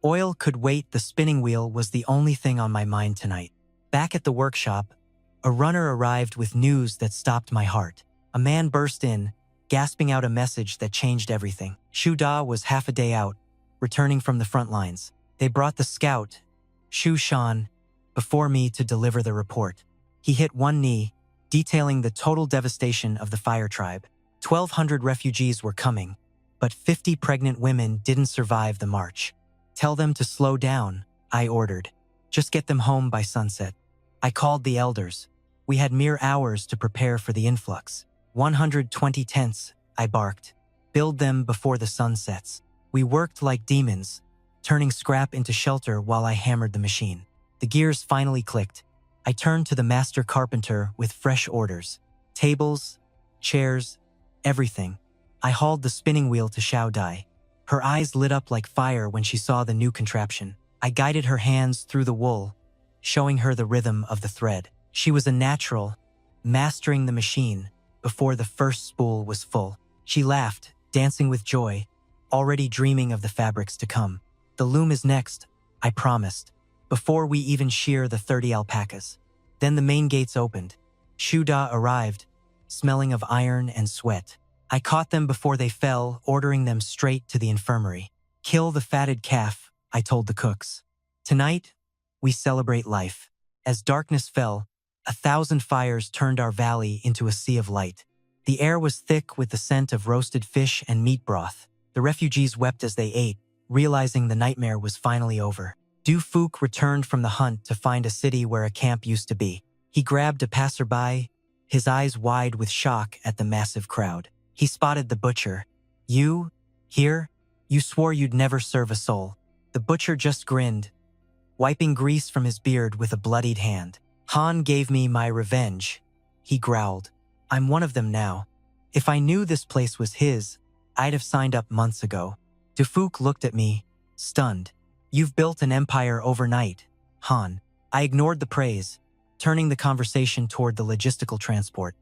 Oil could wait, the spinning wheel was the only thing on my mind tonight. Back at the workshop, a runner arrived with news that stopped my heart. A man burst in, gasping out a message that changed everything. Shu Da was half a day out, returning from the front lines. They brought the scout, Shu Shan, before me to deliver the report. He hit one knee, detailing the total devastation of the fire tribe. 1,200 refugees were coming, but 50 pregnant women didn't survive the march. Tell them to slow down, I ordered. Just get them home by sunset. I called the elders. We had mere hours to prepare for the influx. 120 tents, I barked. Build them before the sun sets. We worked like demons, turning scrap into shelter while I hammered the machine. The gears finally clicked. I turned to the master carpenter with fresh orders. Tables, chairs, everything. I hauled the spinning wheel to Xiao Dai. Her eyes lit up like fire when she saw the new contraption. I guided her hands through the wool, showing her the rhythm of the thread. She was a natural, mastering the machine before the first spool was full. She laughed, dancing with joy, already dreaming of the fabrics to come. The loom is next, I promised, before we even shear the 30 alpacas. Then the main gates opened. Shu Da arrived, smelling of iron and sweat. I caught them before they fell, ordering them straight to the infirmary. Kill the fatted calf, I told the cooks. Tonight, we celebrate life. As darkness fell, 1,000 fires turned our valley into a sea of light. The air was thick with the scent of roasted fish and meat broth. The refugees wept as they ate, realizing the nightmare was finally over. Du Fook returned from the hunt to find a city where a camp used to be. He grabbed a passerby, his eyes wide with shock at the massive crowd. He spotted the butcher. You? Here? You swore you'd never serve a soul. The butcher just grinned, wiping grease from his beard with a bloodied hand. Han gave me my revenge, he growled. I'm one of them now. If I knew this place was his, I'd have signed up months ago. Du Fook looked at me, stunned. You've built an empire overnight, Han. I ignored the praise, turning the conversation toward the logistical transport.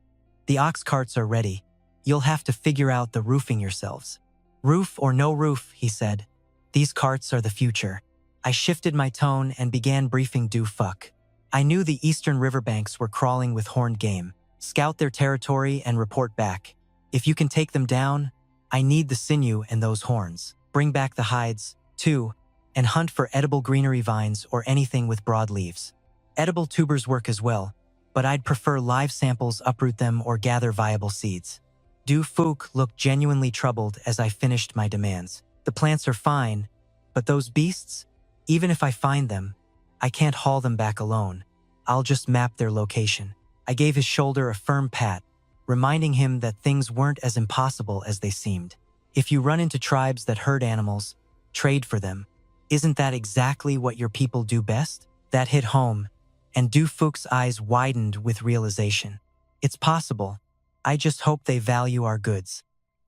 The ox carts are ready. You'll have to figure out the roofing yourselves. Roof or no roof, he said. These carts are the future. I shifted my tone and began briefing Du Fook. I knew the eastern riverbanks were crawling with horned game. Scout their territory and report back. If you can take them down, I need the sinew and those horns. Bring back the hides, too, and hunt for edible greenery vines or anything with broad leaves. Edible tubers work as well, but I'd prefer live samples, uproot them, or gather viable seeds. Du Fook looked genuinely troubled as I finished my demands. The plants are fine, but those beasts? Even if I find them, I can't haul them back alone. I'll just map their location. I gave his shoulder a firm pat, reminding him that things weren't as impossible as they seemed. If you run into tribes that herd animals, trade for them. Isn't that exactly what your people do best? That hit home, and Du Fook's eyes widened with realization. It's possible. I just hope they value our goods.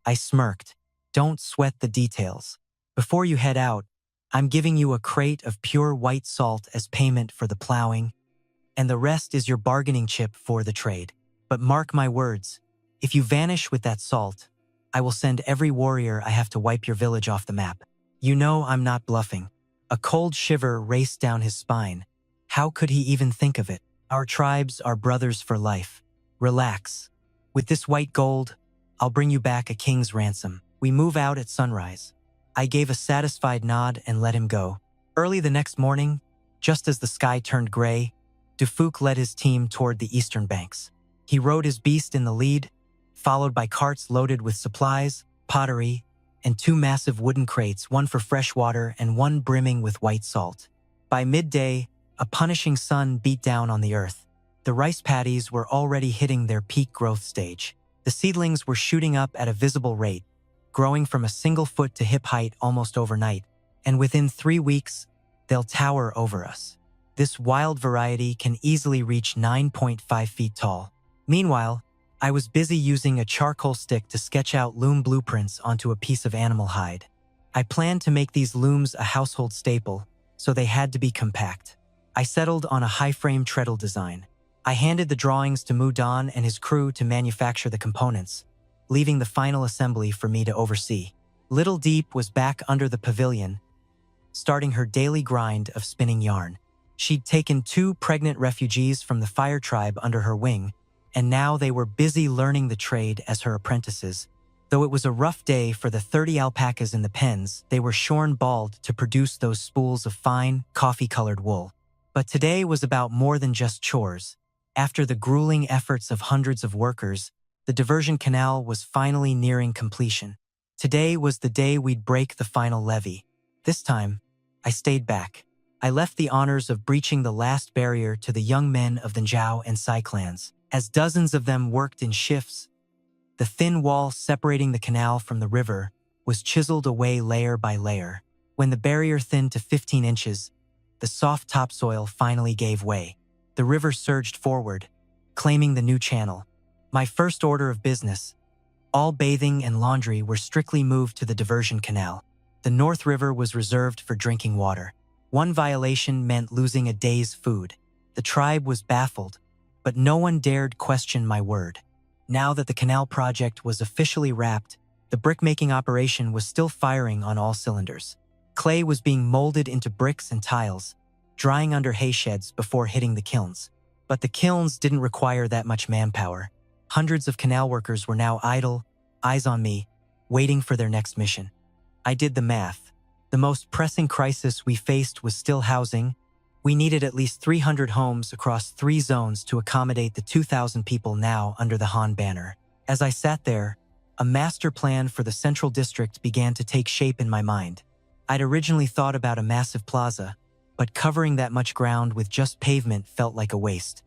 I smirked. Don't sweat the details. Before you head out, I'm giving you a crate of pure white salt as payment for the plowing, and the rest is your bargaining chip for the trade. But mark my words, if you vanish with that salt, I will send every warrior I have to wipe your village off the map. You know I'm not bluffing. A cold shiver raced down his spine. How could he even think of it? Our tribes are brothers for life. Relax. With this white gold, I'll bring you back a king's ransom. We move out at sunrise. I gave a satisfied nod and let him go. Early the next morning, just as the sky turned gray, Du Fook led his team toward the eastern banks. He rode his beast in the lead, followed by carts loaded with supplies, pottery, and 2 massive wooden crates, one for fresh water and one brimming with white salt. By midday, a punishing sun beat down on the earth. The rice paddies were already hitting their peak growth stage. The seedlings were shooting up at a visible rate, growing from a single foot to hip height almost overnight, and within 3 weeks, they'll tower over us. This wild variety can easily reach 9.5 feet tall. Meanwhile, I was busy using a charcoal stick to sketch out loom blueprints onto a piece of animal hide. I planned to make these looms a household staple, so they had to be compact. I settled on a high-frame treadle design. I handed the drawings to Mu Dan and his crew to manufacture the components, leaving the final assembly for me to oversee. Little Deep was back under the pavilion, starting her daily grind of spinning yarn. She'd taken 2 pregnant refugees from the fire tribe under her wing, and now they were busy learning the trade as her apprentices. Though it was a rough day for the 30 alpacas in the pens, they were shorn bald to produce those spools of fine, coffee-colored wool. But today was about more than just chores. After the grueling efforts of hundreds of workers, the diversion canal was finally nearing completion. Today was the day we'd break the final levee. This time, I stayed back. I left the honors of breaching the last barrier to the young men of the Zhao and Sai clans. As dozens of them worked in shifts, the thin wall separating the canal from the river was chiseled away layer by layer. When the barrier thinned to 15 inches, the soft topsoil finally gave way. The river surged forward, claiming the new channel. My first order of business: all bathing and laundry were strictly moved to the diversion canal. The North River was reserved for drinking water. One violation meant losing a day's food. The tribe was baffled, but no one dared question my word. Now that the canal project was officially wrapped, the brick-making operation was still firing on all cylinders. Clay was being molded into bricks and tiles, drying under hay sheds before hitting the kilns. But the kilns didn't require that much manpower. Hundreds of canal workers were now idle, eyes on me, waiting for their next mission. I did the math. The most pressing crisis we faced was still housing. We needed at least 300 homes across 3 zones to accommodate the 2,000 people now under the Han banner. As I sat there, a master plan for the central district began to take shape in my mind. I'd originally thought about a massive plaza, but covering that much ground with just pavement felt like a waste.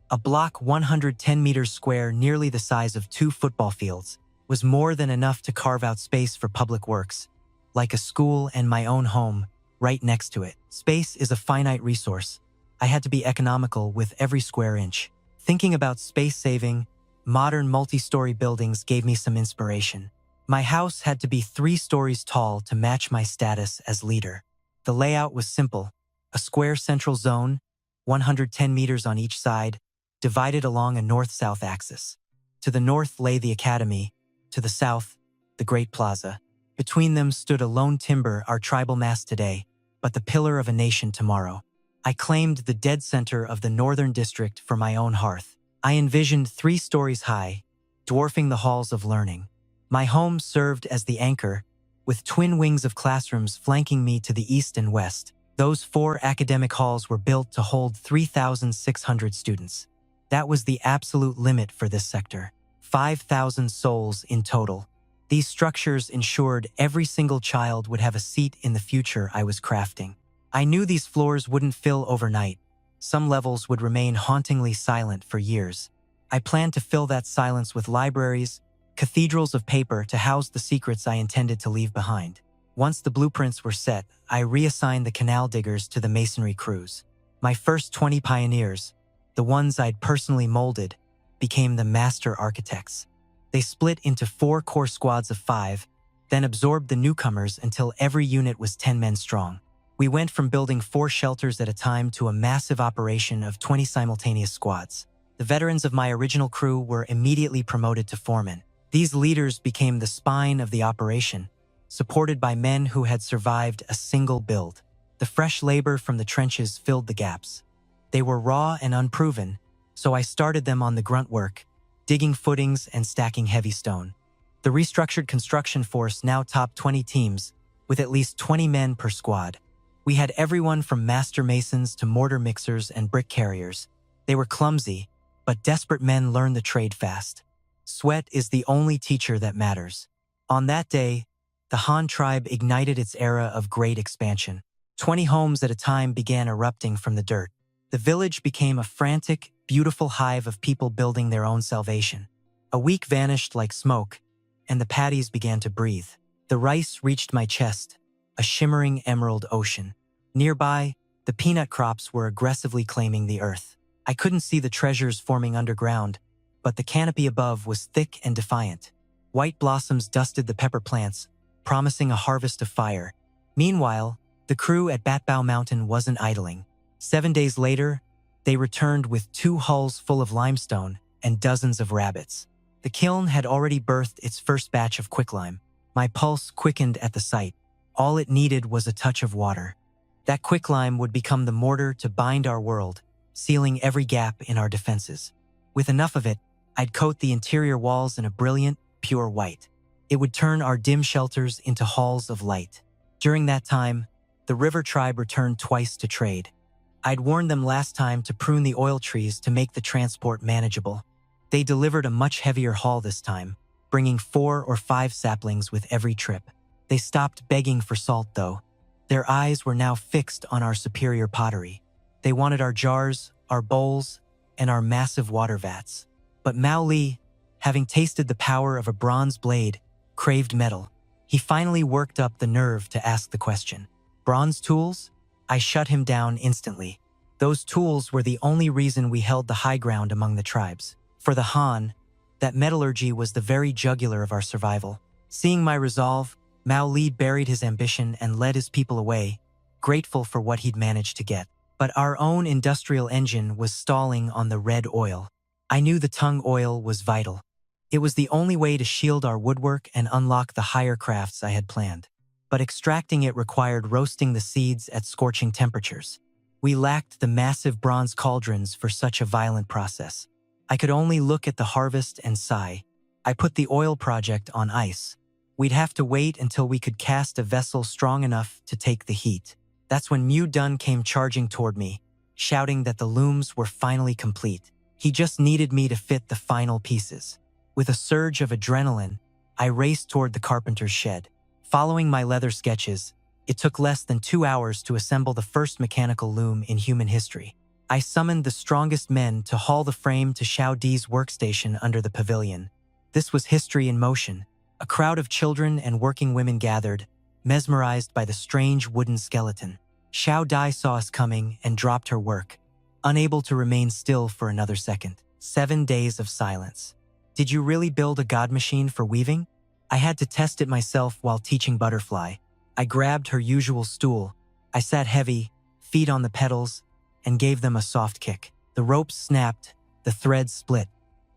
A block 110 meters square, nearly the size of 2 football fields, was more than enough to carve out space for public works, like a school and my own home right next to it. Space is a finite resource. I had to be economical with every square inch. Thinking about space saving, modern multi-story buildings gave me some inspiration. My house had to be 3 stories tall to match my status as leader. The layout was simple: a square central zone, 110 meters on each side, divided along a north-south axis. To the north lay the academy, to the south, the Great Plaza. Between them stood a lone timber, our tribal mast today, but the pillar of a nation tomorrow. I claimed the dead center of the northern district for my own hearth. I envisioned 3 stories high, dwarfing the halls of learning. My home served as the anchor, with twin wings of classrooms flanking me to the east and west. Those 4 academic halls were built to hold 3,600 students. That was the absolute limit for this sector. 5,000 souls in total. These structures ensured every single child would have a seat in the future I was crafting. I knew these floors wouldn't fill overnight. Some levels would remain hauntingly silent for years. I planned to fill that silence with libraries, cathedrals of paper to house the secrets I intended to leave behind. Once the blueprints were set, I reassigned the canal diggers to the masonry crews. My first 20 pioneers, the ones I'd personally molded, became the master architects. They split into 4 core squads of 5, then absorbed the newcomers until every unit was 10 men strong. We went from building 4 shelters at a time to a massive operation of 20 simultaneous squads. The veterans of my original crew were immediately promoted to foremen. These leaders became the spine of the operation, supported by men who had survived a single build. The fresh labor from the trenches filled the gaps. They were raw and unproven, so I started them on the grunt work, digging footings and stacking heavy stone. The restructured construction force now topped 20 teams, with at least 20 men per squad. We had everyone from master masons to mortar mixers and brick carriers. They were clumsy, but desperate men learned the trade fast. Sweat is the only teacher that matters. On that day, the Han tribe ignited its era of great expansion. 20 homes at a time began erupting from the dirt. The village became a frantic, beautiful hive of people building their own salvation. A week vanished like smoke, and the paddies began to breathe. The rice reached my chest, a shimmering emerald ocean. Nearby, the peanut crops were aggressively claiming the earth. I couldn't see the treasures forming underground, but the canopy above was thick and defiant. White blossoms dusted the pepper plants, promising a harvest of fire. Meanwhile, the crew at Batbow Mountain wasn't idling. 7 days later, they returned with 2 hulls full of limestone and dozens of rabbits. The kiln had already birthed its first batch of quicklime. My pulse quickened at the sight. All it needed was a touch of water. That quicklime would become the mortar to bind our world, sealing every gap in our defenses. With enough of it, I'd coat the interior walls in a brilliant, pure white. It would turn our dim shelters into halls of light. During that time, the river tribe returned twice to trade. I'd warned them last time to prune the oil trees to make the transport manageable. They delivered a much heavier haul this time, bringing 4 or 5 saplings with every trip. They stopped begging for salt, though. Their eyes were now fixed on our superior pottery. They wanted our jars, our bowls, and our massive water vats. But Mao Li, having tasted the power of a bronze blade, craved metal. He finally worked up the nerve to ask the question. Bronze tools? I shut him down instantly. Those tools were the only reason we held the high ground among the tribes. For the Han, that metallurgy was the very jugular of our survival. Seeing my resolve, Mao Li buried his ambition and led his people away, grateful for what he'd managed to get. But our own industrial engine was stalling on the red oil. I knew the tung oil was vital. It was the only way to shield our woodwork and unlock the higher crafts I had planned. But extracting it required roasting the seeds at scorching temperatures. We lacked the massive bronze cauldrons for such a violent process. I could only look at the harvest and sigh. I put the oil project on ice. We'd have to wait until we could cast a vessel strong enough to take the heat. That's when Mu Dun came charging toward me, shouting that the looms were finally complete. He just needed me to fit the final pieces. With a surge of adrenaline, I raced toward the carpenter's shed. Following my leather sketches, it took less than 2 hours to assemble the first mechanical loom in human history. I summoned the strongest men to haul the frame to Xiao Di's workstation under the pavilion. This was history in motion. A crowd of children and working women gathered, mesmerized by the strange wooden skeleton. Xiao Di saw us coming and dropped her work, unable to remain still for another second. 7 days of silence. Did you really build a god machine for weaving? I had to test it myself while teaching Butterfly. I grabbed her usual stool. I sat heavy, feet on the pedals, and gave them a soft kick. The ropes snapped, the threads split.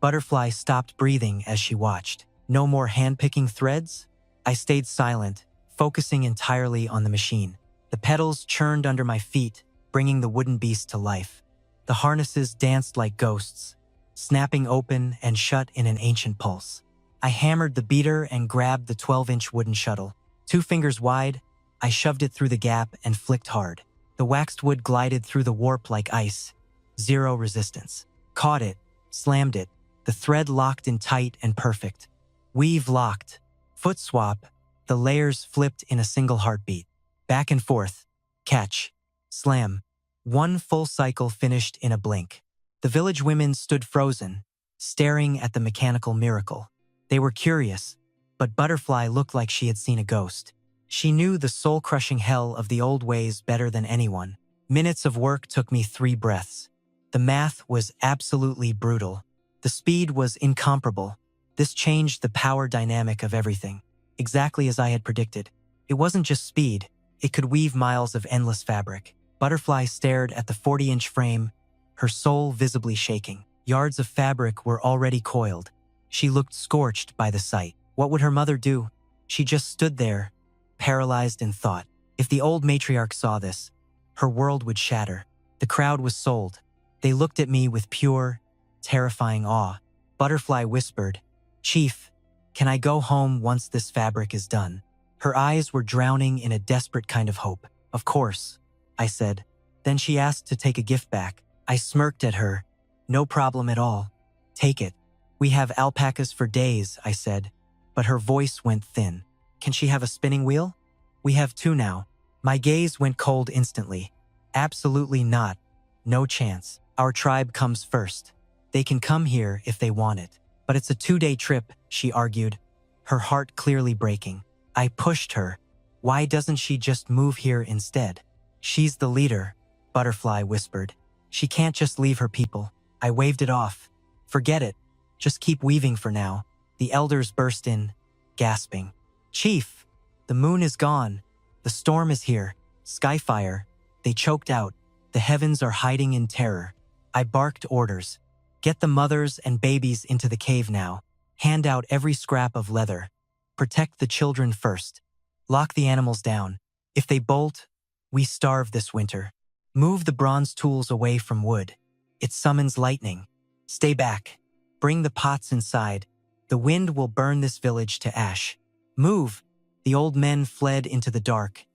Butterfly stopped breathing as she watched. No more hand-picking threads? I stayed silent, focusing entirely on the machine. The pedals churned under my feet, bringing the wooden beast to life. The harnesses danced like ghosts, snapping open and shut in an ancient pulse. I hammered the beater and grabbed the 12-inch wooden shuttle. 2 fingers wide, I shoved it through the gap and flicked hard. The waxed wood glided through the warp like ice. 0 resistance. Caught it, slammed it. The thread locked in tight and perfect. Weave locked. Foot swap. The layers flipped in a single heartbeat. Back and forth. Catch. Slam. 1 full cycle finished in a blink. The village women stood frozen, staring at the mechanical miracle. They were curious, but Butterfly looked like she had seen a ghost. She knew the soul-crushing hell of the old ways better than anyone. Minutes of work took me 3 breaths. The math was absolutely brutal. The speed was incomparable. This changed the power dynamic of everything, exactly as I had predicted. It wasn't just speed, it could weave miles of endless fabric. Butterfly stared at the 40-inch frame, her soul visibly shaking. Yards of fabric were already coiled. She looked scorched by the sight. What would her mother do? She just stood there, paralyzed in thought. If the old matriarch saw this, her world would shatter. The crowd was sold. They looked at me with pure, terrifying awe. Butterfly whispered, "Chief, can I go home once this fabric is done?" Her eyes were drowning in a desperate kind of hope. "Of course," I said. Then she asked to take a gift back. I smirked at her. "No problem at all. Take it." "We have alpacas for days," I said, but her voice went thin. "Can she have a spinning wheel?" "We have 2 now." My gaze went cold instantly. "Absolutely not. No chance. Our tribe comes first. They can come here if they want it." "But it's a 2-day trip," she argued, her heart clearly breaking. I pushed her. "Why doesn't she just move here instead?" "She's the leader," Butterfly whispered. "She can't just leave her people." I waved it off. "Forget it. Just keep weaving for now." The elders burst in, gasping. "Chief, the moon is gone. The storm is here. Skyfire." They choked out. "The heavens are hiding in terror." I barked orders. "Get the mothers and babies into the cave now. Hand out every scrap of leather. Protect the children first. Lock the animals down. If they bolt, We starve this winter. Move the bronze tools away from wood. It summons lightning. Stay back. Bring the pots inside. The wind will burn this village to ash. Move. The old men fled into the dark,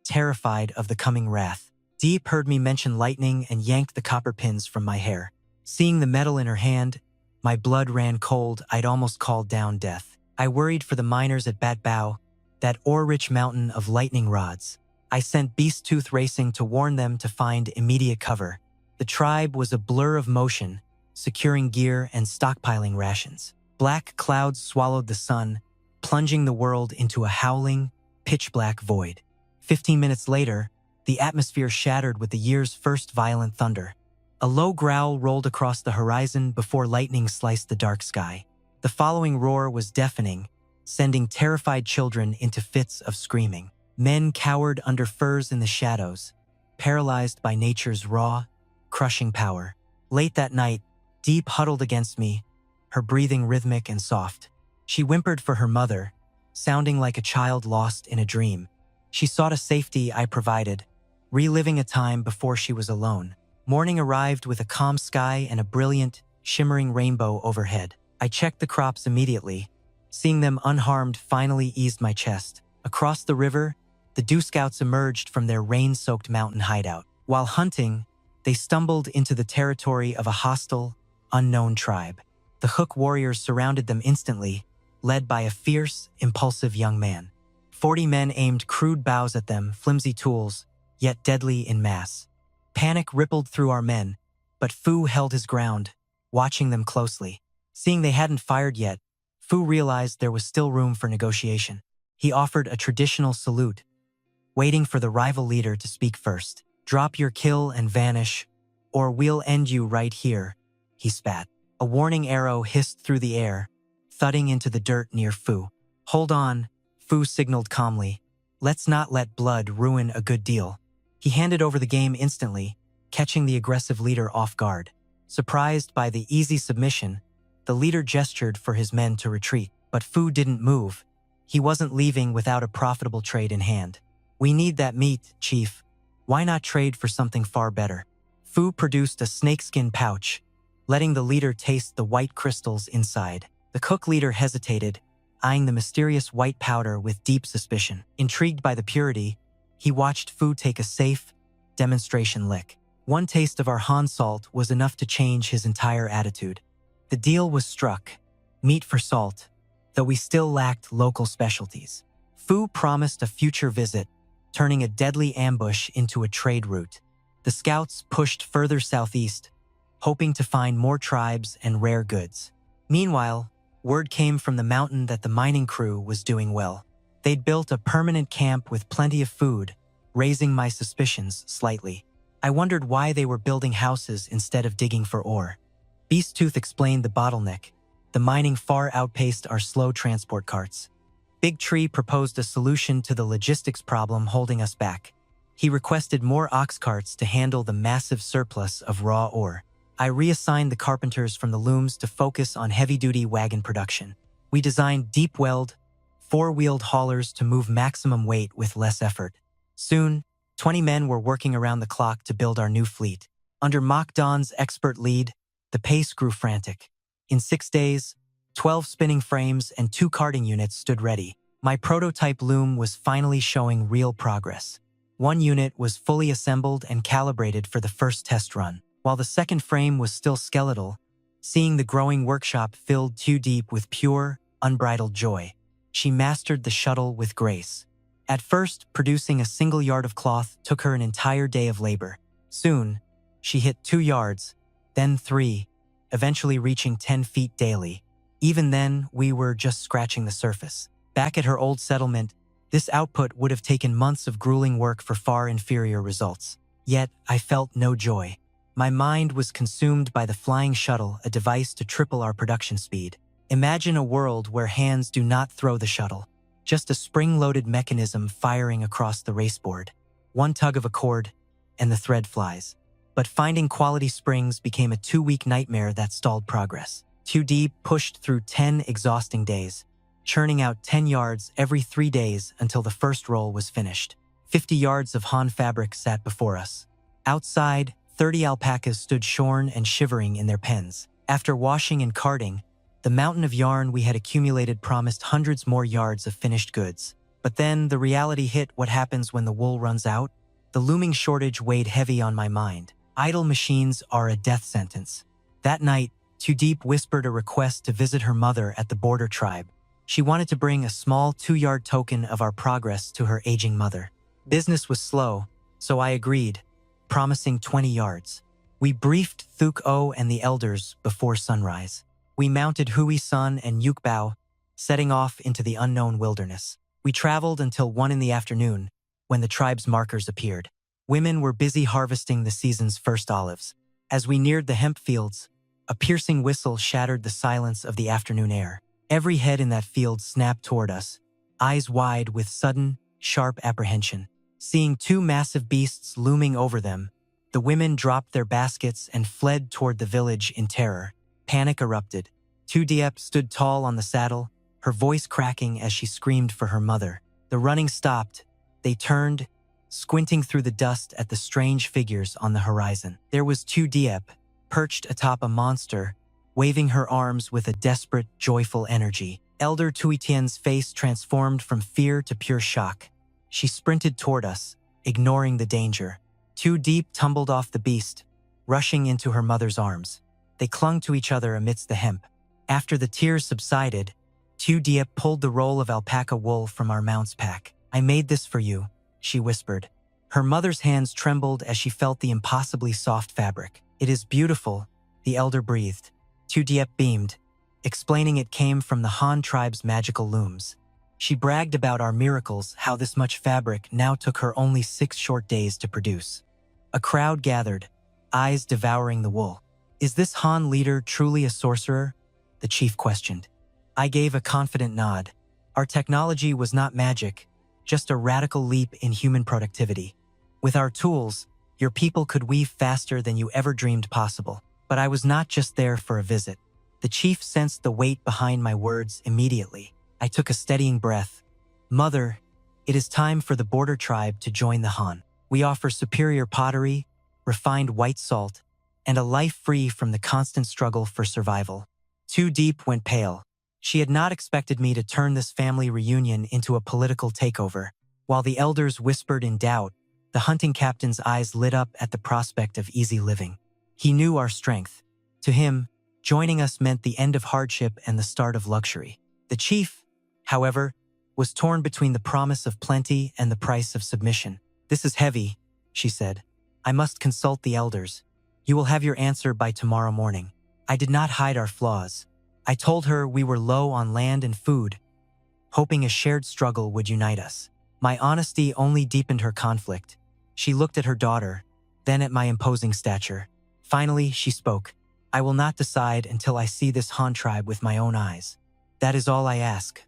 terrified of the coming wrath. Deep heard me mention lightning and yanked the copper pins from my hair. Seeing the metal in her hand, my blood ran cold. I'd almost called down death. I worried for the miners at Bat Bow, that ore-rich mountain of lightning rods. I sent Beast Tooth racing to warn them to find immediate cover. The tribe was a blur of motion, securing gear and stockpiling rations. Black clouds swallowed the sun, plunging the world into a howling, pitch-black void. 15 minutes later, the atmosphere shattered with the year's first violent thunder. A low growl rolled across the horizon before lightning sliced the dark sky. The following roar was deafening, sending terrified children into fits of screaming. Men cowered under firs in the shadows, paralyzed by nature's raw, crushing power. Late that night, Deep huddled against me, her breathing rhythmic and soft. She whimpered for her mother, sounding like a child lost in a dream. She sought a safety I provided, reliving a time before she was alone. Morning arrived with a calm sky and a brilliant, shimmering rainbow overhead. I checked the crops immediately. Seeing them unharmed finally eased my chest. Across the river, the Dew Scouts emerged from their rain-soaked mountain hideout. While hunting, they stumbled into the territory of a hostile, unknown tribe. The Hook warriors surrounded them instantly, led by a fierce, impulsive young man. 40 men aimed crude bows at them, flimsy tools, yet deadly in mass. Panic rippled through our men, but Fu held his ground, watching them closely. Seeing they hadn't fired yet, Fu realized there was still room for negotiation. He offered a traditional salute, waiting for the rival leader to speak first. "Drop your kill and vanish, or we'll end you right here," he spat. A warning arrow hissed through the air, thudding into the dirt near Fu. "Hold on," Fu signaled calmly. "Let's not let blood ruin a good deal." He handed over the game instantly, catching the aggressive leader off guard. Surprised by the easy submission, the leader gestured for his men to retreat, but Fu didn't move. He wasn't leaving without a profitable trade in hand. "We need that meat, Chief. Why not trade for something far better?" Fu produced a snakeskin pouch, letting the leader taste the white crystals inside. The cook leader hesitated, eyeing the mysterious white powder with deep suspicion. Intrigued by the purity, he watched Fu take a safe, demonstration lick. One taste of our Han salt was enough to change his entire attitude. The deal was struck, meat for salt, though we still lacked local specialties. Fu promised a future visit, turning a deadly ambush into a trade route. The scouts pushed further southeast, hoping to find more tribes and rare goods. Meanwhile, word came from the mountain that the mining crew was doing well. They'd built a permanent camp with plenty of food, raising my suspicions slightly. I wondered why they were building houses instead of digging for ore. Beasttooth explained the bottleneck. The mining far outpaced our slow transport carts. Big Tree proposed a solution to the logistics problem holding us back. He requested more ox carts to handle the massive surplus of raw ore. I reassigned the carpenters from the looms to focus on heavy-duty wagon production. We designed deep-welled, four-wheeled haulers to move maximum weight with less effort. Soon, 20 men were working around the clock to build our new fleet. Under Mach Don's expert lead, the pace grew frantic. In 6 days, 12 spinning frames and 2 carting units stood ready. My prototype loom was finally showing real progress. One unit was fully assembled and calibrated for the first test run. While the second frame was still skeletal, seeing the growing workshop filled too deep with pure, unbridled joy. She mastered the shuttle with grace. At first, producing a single yard of cloth took her an entire day of labor. Soon, she hit 2 yards, then 3, eventually reaching 10 feet daily. Even then, we were just scratching the surface. Back at her old settlement, this output would have taken months of grueling work for far inferior results. Yet, I felt no joy. My mind was consumed by the flying shuttle, a device to triple our production speed. Imagine a world where hands do not throw the shuttle, just a spring-loaded mechanism firing across the raceboard. One tug of a cord, and the thread flies. But finding quality springs became a 2-week nightmare that stalled progress. 2D pushed through 10 exhausting days, churning out 10 yards every 3 days until the first roll was finished. 50 yards of Han fabric sat before us. Outside, 30 alpacas stood shorn and shivering in their pens. After washing and carding, the mountain of yarn we had accumulated promised hundreds more yards of finished goods. But then the reality hit. What happens when the wool runs out? The looming shortage weighed heavy on my mind. Idle machines are a death sentence. That night, Too Deep whispered a request to visit her mother at the border tribe. She wanted to bring a small 2-yard token of our progress to her aging mother. Business was slow, so I agreed, promising 20 yards. We briefed Thuk-O and the elders before sunrise. We mounted Hui-sun and Yukbao, setting off into the unknown wilderness. We traveled until 1 in the afternoon, when the tribe's markers appeared. Women were busy harvesting the season's first olives. As we neared the hemp fields, a piercing whistle shattered the silence of the afternoon air. Every head in that field snapped toward us, eyes wide with sudden, sharp apprehension. Seeing 2 massive beasts looming over them, the women dropped their baskets and fled toward the village in terror. Panic erupted. Tu Diep stood tall on the saddle, her voice cracking as she screamed for her mother. The running stopped. They turned, squinting through the dust at the strange figures on the horizon. There was Tu Diep, perched atop a monster, waving her arms with a desperate, joyful energy. Elder Tuitien's face transformed from fear to pure shock. She sprinted toward us, ignoring the danger. Tu Deep tumbled off the beast, rushing into her mother's arms. They clung to each other amidst the hemp. After the tears subsided, Tu Diep pulled the roll of alpaca wool from our mount's pack. "I made this for you," she whispered. Her mother's hands trembled as she felt the impossibly soft fabric. "It is beautiful," the elder breathed. Tu Diep beamed, explaining it came from the Han tribe's magical looms. She bragged about our miracles, how this much fabric now took her only 6 short days to produce. A crowd gathered, eyes devouring the wool. "Is this Han leader truly a sorcerer?" the chief questioned. I gave a confident nod. Our technology was not magic, just a radical leap in human productivity. With our tools, your people could weave faster than you ever dreamed possible. But I was not just there for a visit. The chief sensed the weight behind my words immediately. I took a steadying breath. "Mother, it is time for the border tribe to join the Han. We offer superior pottery, refined white salt, and a life free from the constant struggle for survival." Tu Deep went pale. She had not expected me to turn this family reunion into a political takeover. While the elders whispered in doubt, the hunting captain's eyes lit up at the prospect of easy living. He knew our strength. To him, joining us meant the end of hardship and the start of luxury. The chief, however, was torn between the promise of plenty and the price of submission. "This is heavy," she said. "I must consult the elders. You will have your answer by tomorrow morning." I did not hide our flaws. I told her we were low on land and food, hoping a shared struggle would unite us. My honesty only deepened her conflict. She looked at her daughter, then at my imposing stature. Finally, she spoke. "I will not decide until I see this Han tribe with my own eyes." "That is all I ask,"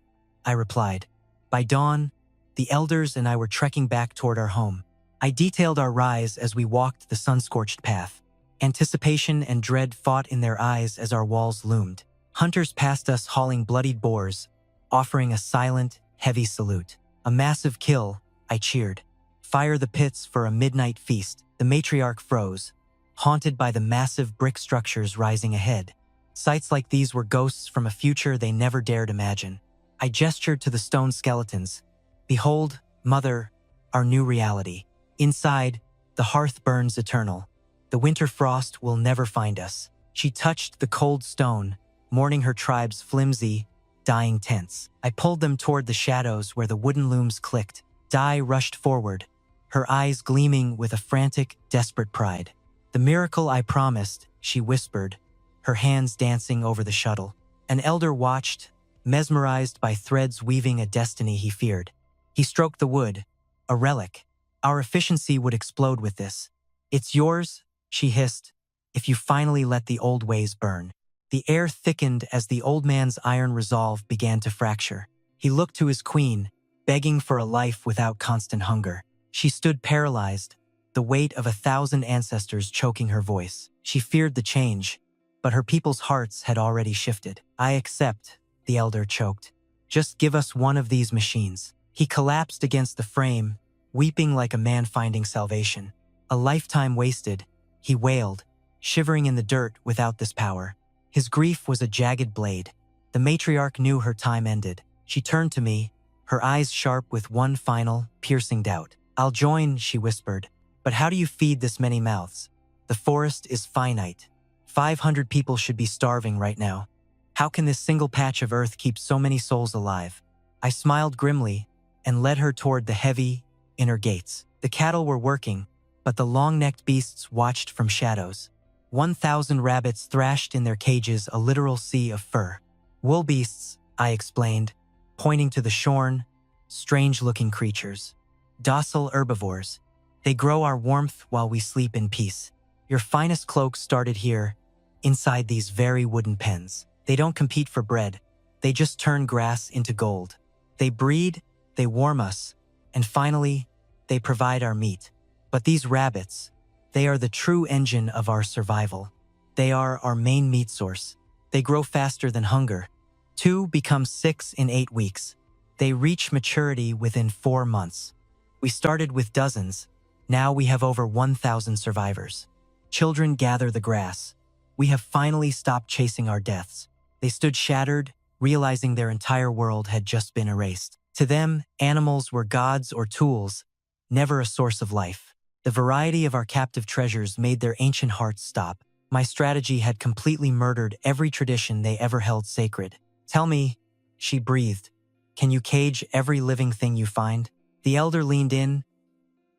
I replied. By dawn, the elders and I were trekking back toward our home. I detailed our rise as we walked the sun-scorched path. Anticipation and dread fought in their eyes as our walls loomed. Hunters passed us hauling bloodied boars, offering a silent, heavy salute. "A massive kill," I cheered. "Fire the pits for a midnight feast." The matriarch froze, haunted by the massive brick structures rising ahead. Sights like these were ghosts from a future they never dared imagine. I gestured to the stone skeletons. "Behold, Mother, our new reality. Inside, the hearth burns eternal. The winter frost will never find us." She touched the cold stone, mourning her tribe's flimsy, dying tents. I pulled them toward the shadows where the wooden looms clicked. Dai rushed forward, her eyes gleaming with a frantic, desperate pride. "The miracle I promised," she whispered, her hands dancing over the shuttle. An elder watched, mesmerized by threads weaving a destiny he feared. He stroked the wood, a relic. "Our efficiency would explode with this." "It's yours," she hissed, "if you finally let the old ways burn." The air thickened as the old man's iron resolve began to fracture. He looked to his queen, begging for a life without constant hunger. She stood paralyzed, the weight of 1,000 ancestors choking her voice. She feared the change, but her people's hearts had already shifted. "I accept," the elder choked. "Just give us one of these machines." He collapsed against the frame, weeping like a man finding salvation. A lifetime wasted, he wailed, shivering in the dirt without this power. His grief was a jagged blade. The matriarch knew her time ended. She turned to me, her eyes sharp with one final, piercing doubt. "I'll join," she whispered. "But how do you feed this many mouths? The forest is finite. 500 people should be starving right now. How can this single patch of earth keep so many souls alive?" I smiled grimly and led her toward the heavy, inner gates. The cattle were working, but the long-necked beasts watched from shadows. 1,000 rabbits thrashed in their cages, a literal sea of fur. "Wool beasts," I explained, pointing to the shorn, strange-looking creatures. "Docile herbivores. They grow our warmth while we sleep in peace. Your finest cloaks started here, inside these very wooden pens. They don't compete for bread. They just turn grass into gold. They breed, they warm us, and finally, they provide our meat. But these rabbits, they are the true engine of our survival. They are our main meat source. They grow faster than hunger. 2 become 6 in 8 weeks. They reach maturity within 4 months. We started with dozens. Now we have over 1,000 survivors. Children gather the grass. We have finally stopped chasing our deaths." They stood shattered, realizing their entire world had just been erased. To them, animals were gods or tools, never a source of life. The variety of our captive treasures made their ancient hearts stop. My strategy had completely murdered every tradition they ever held sacred. "Tell me," she breathed, "can you cage every living thing you find?" The elder leaned in,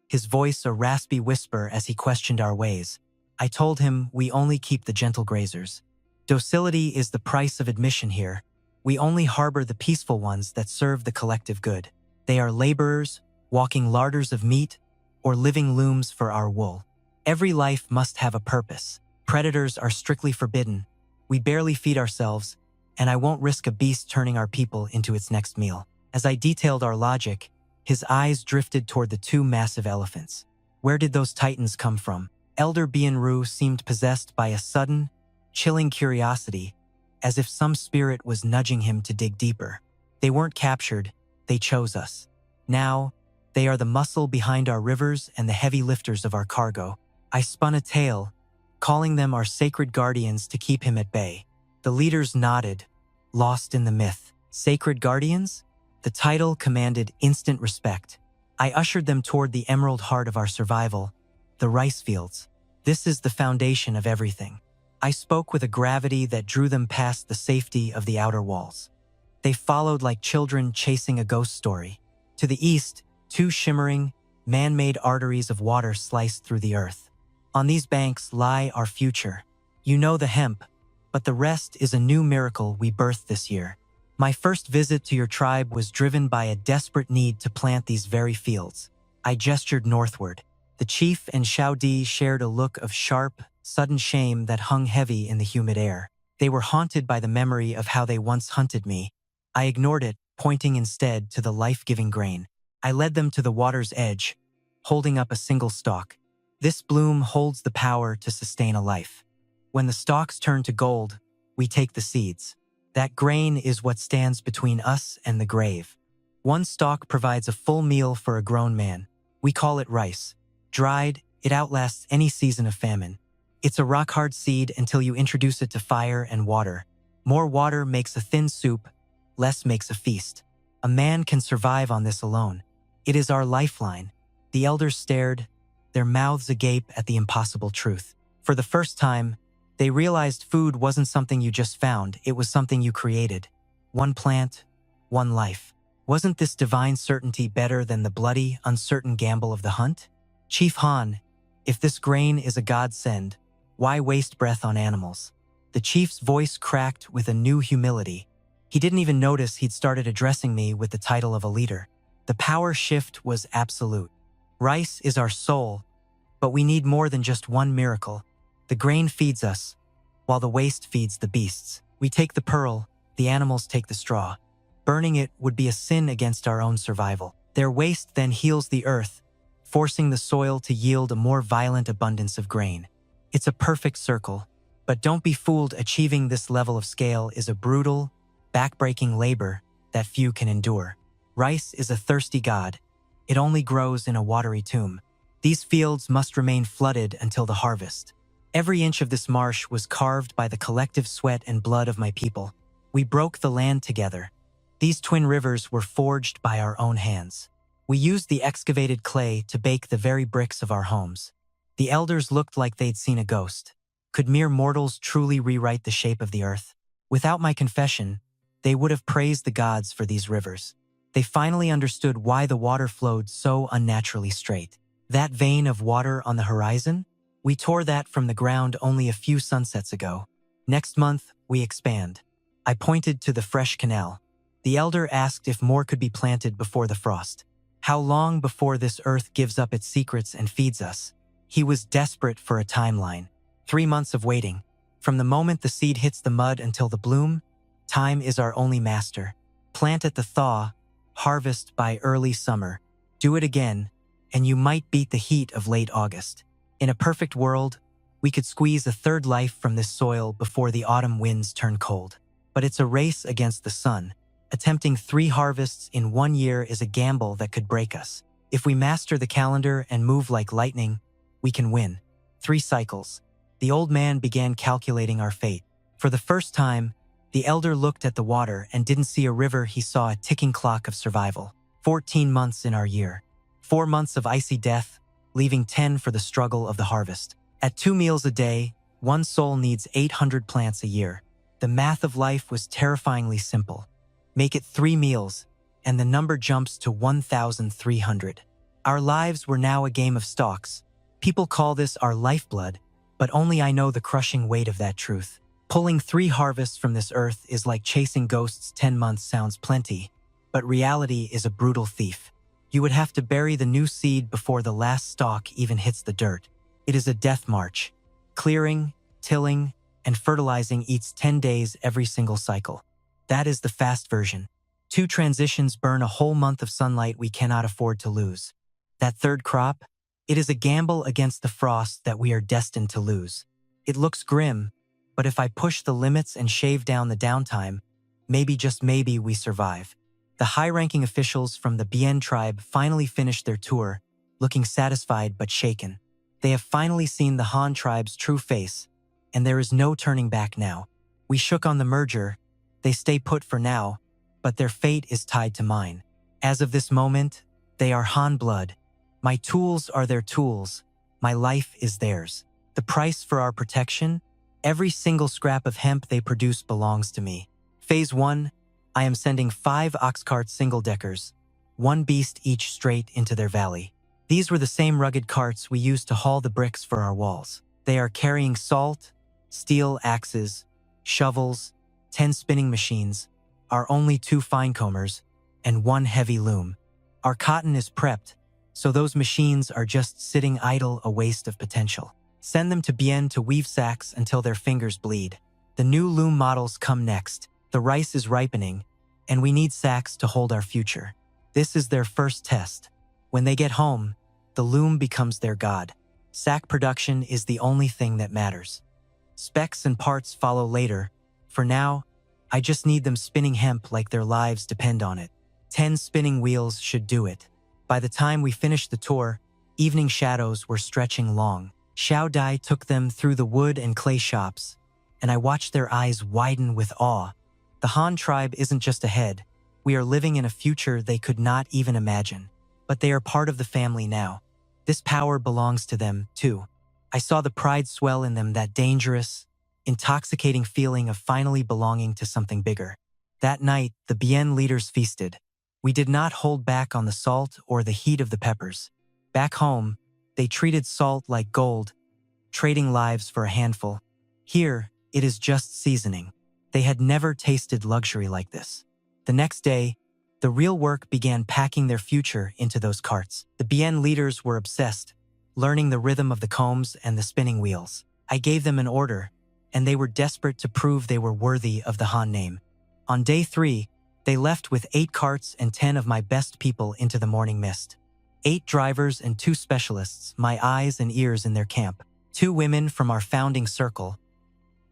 his voice a raspy whisper as he questioned our ways. I told him we only keep the gentle grazers. Docility is the price of admission here. We only harbor the peaceful ones that serve the collective good. They are laborers, walking larders of meat, or living looms for our wool. Every life must have a purpose. Predators are strictly forbidden. We barely feed ourselves, and I won't risk a beast turning our people into its next meal. As I detailed our logic, his eyes drifted toward the 2 massive elephants. Where did those titans come from? Elder Bienru seemed possessed by a sudden, chilling curiosity, as if some spirit was nudging him to dig deeper. They weren't captured, they chose us. Now, they are the muscle behind our rivers and the heavy lifters of our cargo. I spun a tale, calling them our sacred guardians to keep him at bay. The leaders nodded, lost in the myth. Sacred guardians? The title commanded instant respect. I ushered them toward the emerald heart of our survival, the rice fields. This is the foundation of everything. I spoke with a gravity that drew them past the safety of the outer walls. They followed like children chasing a ghost story. To the east, 2 shimmering, man-made arteries of water sliced through the earth. On these banks lie our future. You know the hemp, but the rest is a new miracle we birthed this year. My first visit to your tribe was driven by a desperate need to plant these very fields. I gestured northward. The chief and Xiaodi shared a look of sharp, sudden shame that hung heavy in the humid air. They were haunted by the memory of how they once hunted me. I ignored it, pointing instead to the life-giving grain. I led them to the water's edge, holding up a single stalk. This bloom holds the power to sustain a life. When the stalks turn to gold, we take the seeds. That grain is what stands between us and the grave. One stalk provides a full meal for a grown man. We call it rice. Dried, it outlasts any season of famine. It's a rock-hard seed until you introduce it to fire and water. More water makes a thin soup, less makes a feast. A man can survive on this alone. It is our lifeline. The elders stared, their mouths agape at the impossible truth. For the first time, they realized food wasn't something you just found, it was something you created. One plant, one life. Wasn't this divine certainty better than the bloody, uncertain gamble of the hunt? Chief Han, if this grain is a godsend, why waste breath on animals? The chief's voice cracked with a new humility. He didn't even notice he'd started addressing me with the title of a leader. The power shift was absolute. Rice is our soul, but we need more than just one miracle. The grain feeds us, while the waste feeds the beasts. We take the pearl, the animals take the straw. Burning it would be a sin against our own survival. Their waste then heals the earth, forcing the soil to yield a more violent abundance of grain. It's a perfect circle, but don't be fooled, achieving this level of scale is a brutal, backbreaking labor that few can endure. Rice is a thirsty god. It only grows in a watery tomb. These fields must remain flooded until the harvest. Every inch of this marsh was carved by the collective sweat and blood of my people. We broke the land together. These twin rivers were forged by our own hands. We used the excavated clay to bake the very bricks of our homes. The elders looked like they'd seen a ghost. Could mere mortals truly rewrite the shape of the earth? Without my confession, they would have praised the gods for these rivers. They finally understood why the water flowed so unnaturally straight. That vein of water on the horizon? We tore that from the ground only a few sunsets ago. Next month, we expand. I pointed to the fresh canal. The elder asked if more could be planted before the frost. How long before this earth gives up its secrets and feeds us? He was desperate for a timeline. 3 months of waiting. From the moment the seed hits the mud until the bloom, time is our only master. Plant at the thaw, harvest by early summer. Do it again, and you might beat the heat of late August. In a perfect world, we could squeeze a third life from this soil before the autumn winds turn cold. But it's a race against the sun. Attempting 3 harvests in 1 year is a gamble that could break us. If we master the calendar and move like lightning, we can win. 3 cycles. The old man began calculating our fate. For the first time, the elder looked at the water and didn't see a river, he saw a ticking clock of survival. 14 months in our year. 4 months of icy death, leaving 10 for the struggle of the harvest. At 2 meals a day, 1 soul needs 800 plants a year. The math of life was terrifyingly simple. Make it 3 meals, and the number jumps to 1,300. Our lives were now a game of stalks. People call this our lifeblood, but only I know the crushing weight of that truth. Pulling 3 harvests from this earth is like chasing ghosts. 10 months sounds plenty, but reality is a brutal thief. You would have to bury the new seed before the last stalk even hits the dirt. It is a death march. Clearing, tilling, and fertilizing eats 10 days every single cycle. That is the fast version. 2 transitions burn a whole month of sunlight we cannot afford to lose. That third crop? It is a gamble against the frost that we are destined to lose. It looks grim, but if I push the limits and shave down the downtime, maybe just maybe we survive. The high-ranking officials from the Bien tribe finally finished their tour, looking satisfied but shaken. They have finally seen the Han tribe's true face, and there is no turning back now. We shook on the merger. They stay put for now, but their fate is tied to mine. As of this moment, they are Han blood. My tools are their tools. My life is theirs. The price for our protection? Every single scrap of hemp they produce belongs to me. Phase 1, I am sending 5 ox cart single-deckers, 1 beast each straight into their valley. These were the same rugged carts we used to haul the bricks for our walls. They are carrying salt, steel axes, shovels, 10 spinning machines, our only 2 fine combers, and 1 heavy loom. Our cotton is prepped, so those machines are just sitting idle, a waste of potential. Send them to Bien to weave sacks until their fingers bleed. The new loom models come next. The rice is ripening, and we need sacks to hold our future. This is their first test. When they get home, the loom becomes their god. Sack production is the only thing that matters. Specs and parts follow later. For now, I just need them spinning hemp like their lives depend on it. 10 spinning wheels should do it. By the time we finished the tour, evening shadows were stretching long. Xiao Dai took them through the wood and clay shops, and I watched their eyes widen with awe. The Han tribe isn't just ahead. We are living in a future they could not even imagine. But they are part of the family now. This power belongs to them, too. I saw the pride swell in them, that dangerous, intoxicating feeling of finally belonging to something bigger. That night, the Bien leaders feasted. We did not hold back on the salt or the heat of the peppers. Back home, they treated salt like gold, trading lives for a handful. Here, it is just seasoning. They had never tasted luxury like this. The next day, the real work began, packing their future into those carts. The Bien leaders were obsessed, learning the rhythm of the combs and the spinning wheels. I gave them an order, and they were desperate to prove they were worthy of the Han name. On day 3, they left with 8 carts and 10 of my best people into the morning mist. 8 drivers and 2 specialists, my eyes and ears in their camp. 2 women from our founding circle,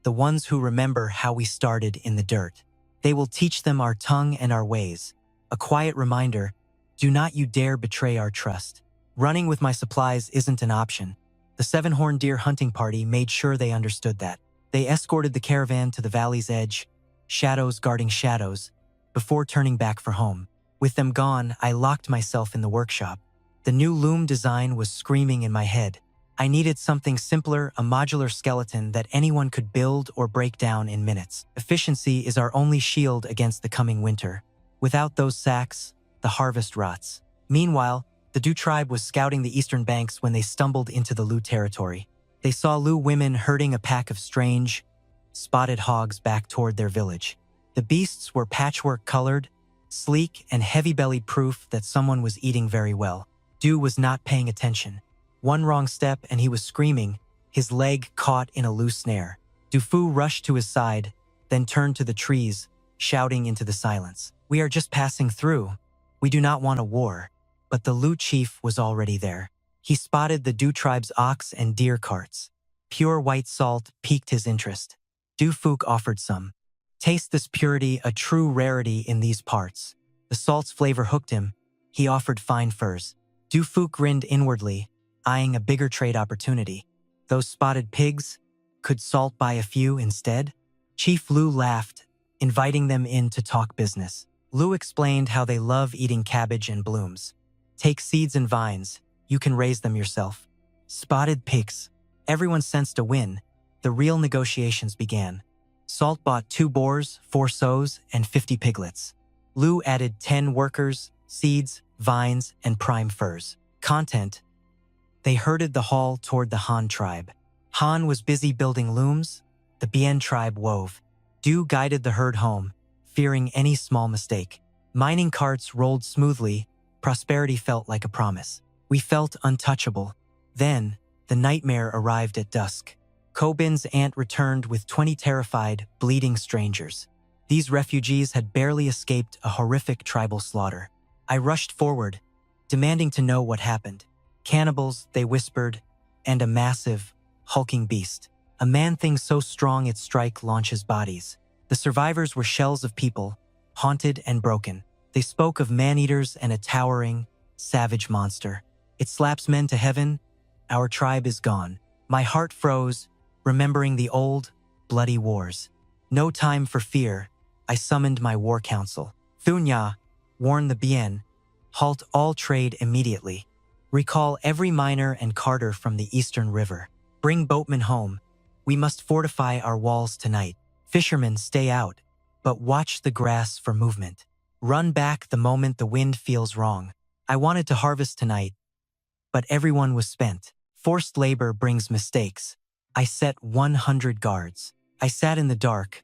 the ones who remember how we started in the dirt. They will teach them our tongue and our ways. A quiet reminder, Do not you dare betray our trust. Running with my supplies isn't an option. The seven-horned deer hunting party made sure they understood that. They escorted the caravan to the valley's edge, shadows guarding shadows, before turning back for home. With them gone, I locked myself in the workshop. The new loom design was screaming in my head. I needed something simpler, a modular skeleton that anyone could build or break down in minutes. Efficiency is our only shield against the coming winter. Without those sacks, the harvest rots. Meanwhile, the Du tribe was scouting the eastern banks when they stumbled into the Lu territory. They saw Lu women herding a pack of strange, spotted hogs back toward their village. The beasts were patchwork-colored, sleek and heavy-bellied, proof that someone was eating very well. Du was not paying attention. One wrong step and he was screaming, his leg caught in a loose snare. Du Fu rushed to his side, then turned to the trees, shouting into the silence. "We are just passing through. We do not want a war." But the Lu chief was already there. He spotted the Du tribe's ox and deer carts. Pure white salt piqued his interest. Du Fu offered some. "Taste this purity, a true rarity in these parts." The salt's flavor hooked him. He offered fine furs. Du Fu grinned inwardly, eyeing a bigger trade opportunity. Those spotted pigs? Could Salt buy a few instead? Chief Lu laughed, inviting them in to talk business. Lu explained how they love eating cabbage and blooms. "Take seeds and vines. You can raise them yourself." Spotted pigs. Everyone sensed a win. The real negotiations began. Salt bought 2 boars, 4 sows, and 50 piglets. Lu added 10 workers, seeds, vines, and prime furs. Content. They herded the haul toward the Han tribe. Han was busy building looms. The Bien tribe wove. Du guided the herd home, fearing any small mistake. Mining carts rolled smoothly. Prosperity felt like a promise. We felt untouchable. Then, the nightmare arrived at dusk. Kobin's aunt returned with 20 terrified, bleeding strangers. These refugees had barely escaped a horrific tribal slaughter. I rushed forward, demanding to know what happened. "Cannibals," they whispered, "and a massive, hulking beast. A man-thing so strong its strike launches bodies." The survivors were shells of people, haunted and broken. They spoke of man-eaters and a towering, savage monster. "It slaps men to heaven. Our tribe is gone." My heart froze, remembering the old, bloody wars. No time for fear. I summoned my war council. "Thunya, warn the Bien. Halt all trade immediately. Recall every miner and carter from the eastern river. Bring boatmen home. We must fortify our walls tonight. Fishermen, stay out, but watch the grass for movement. Run back the moment the wind feels wrong." I wanted to harvest tonight, but everyone was spent. Forced labor brings mistakes. I set 100 guards. I sat in the dark,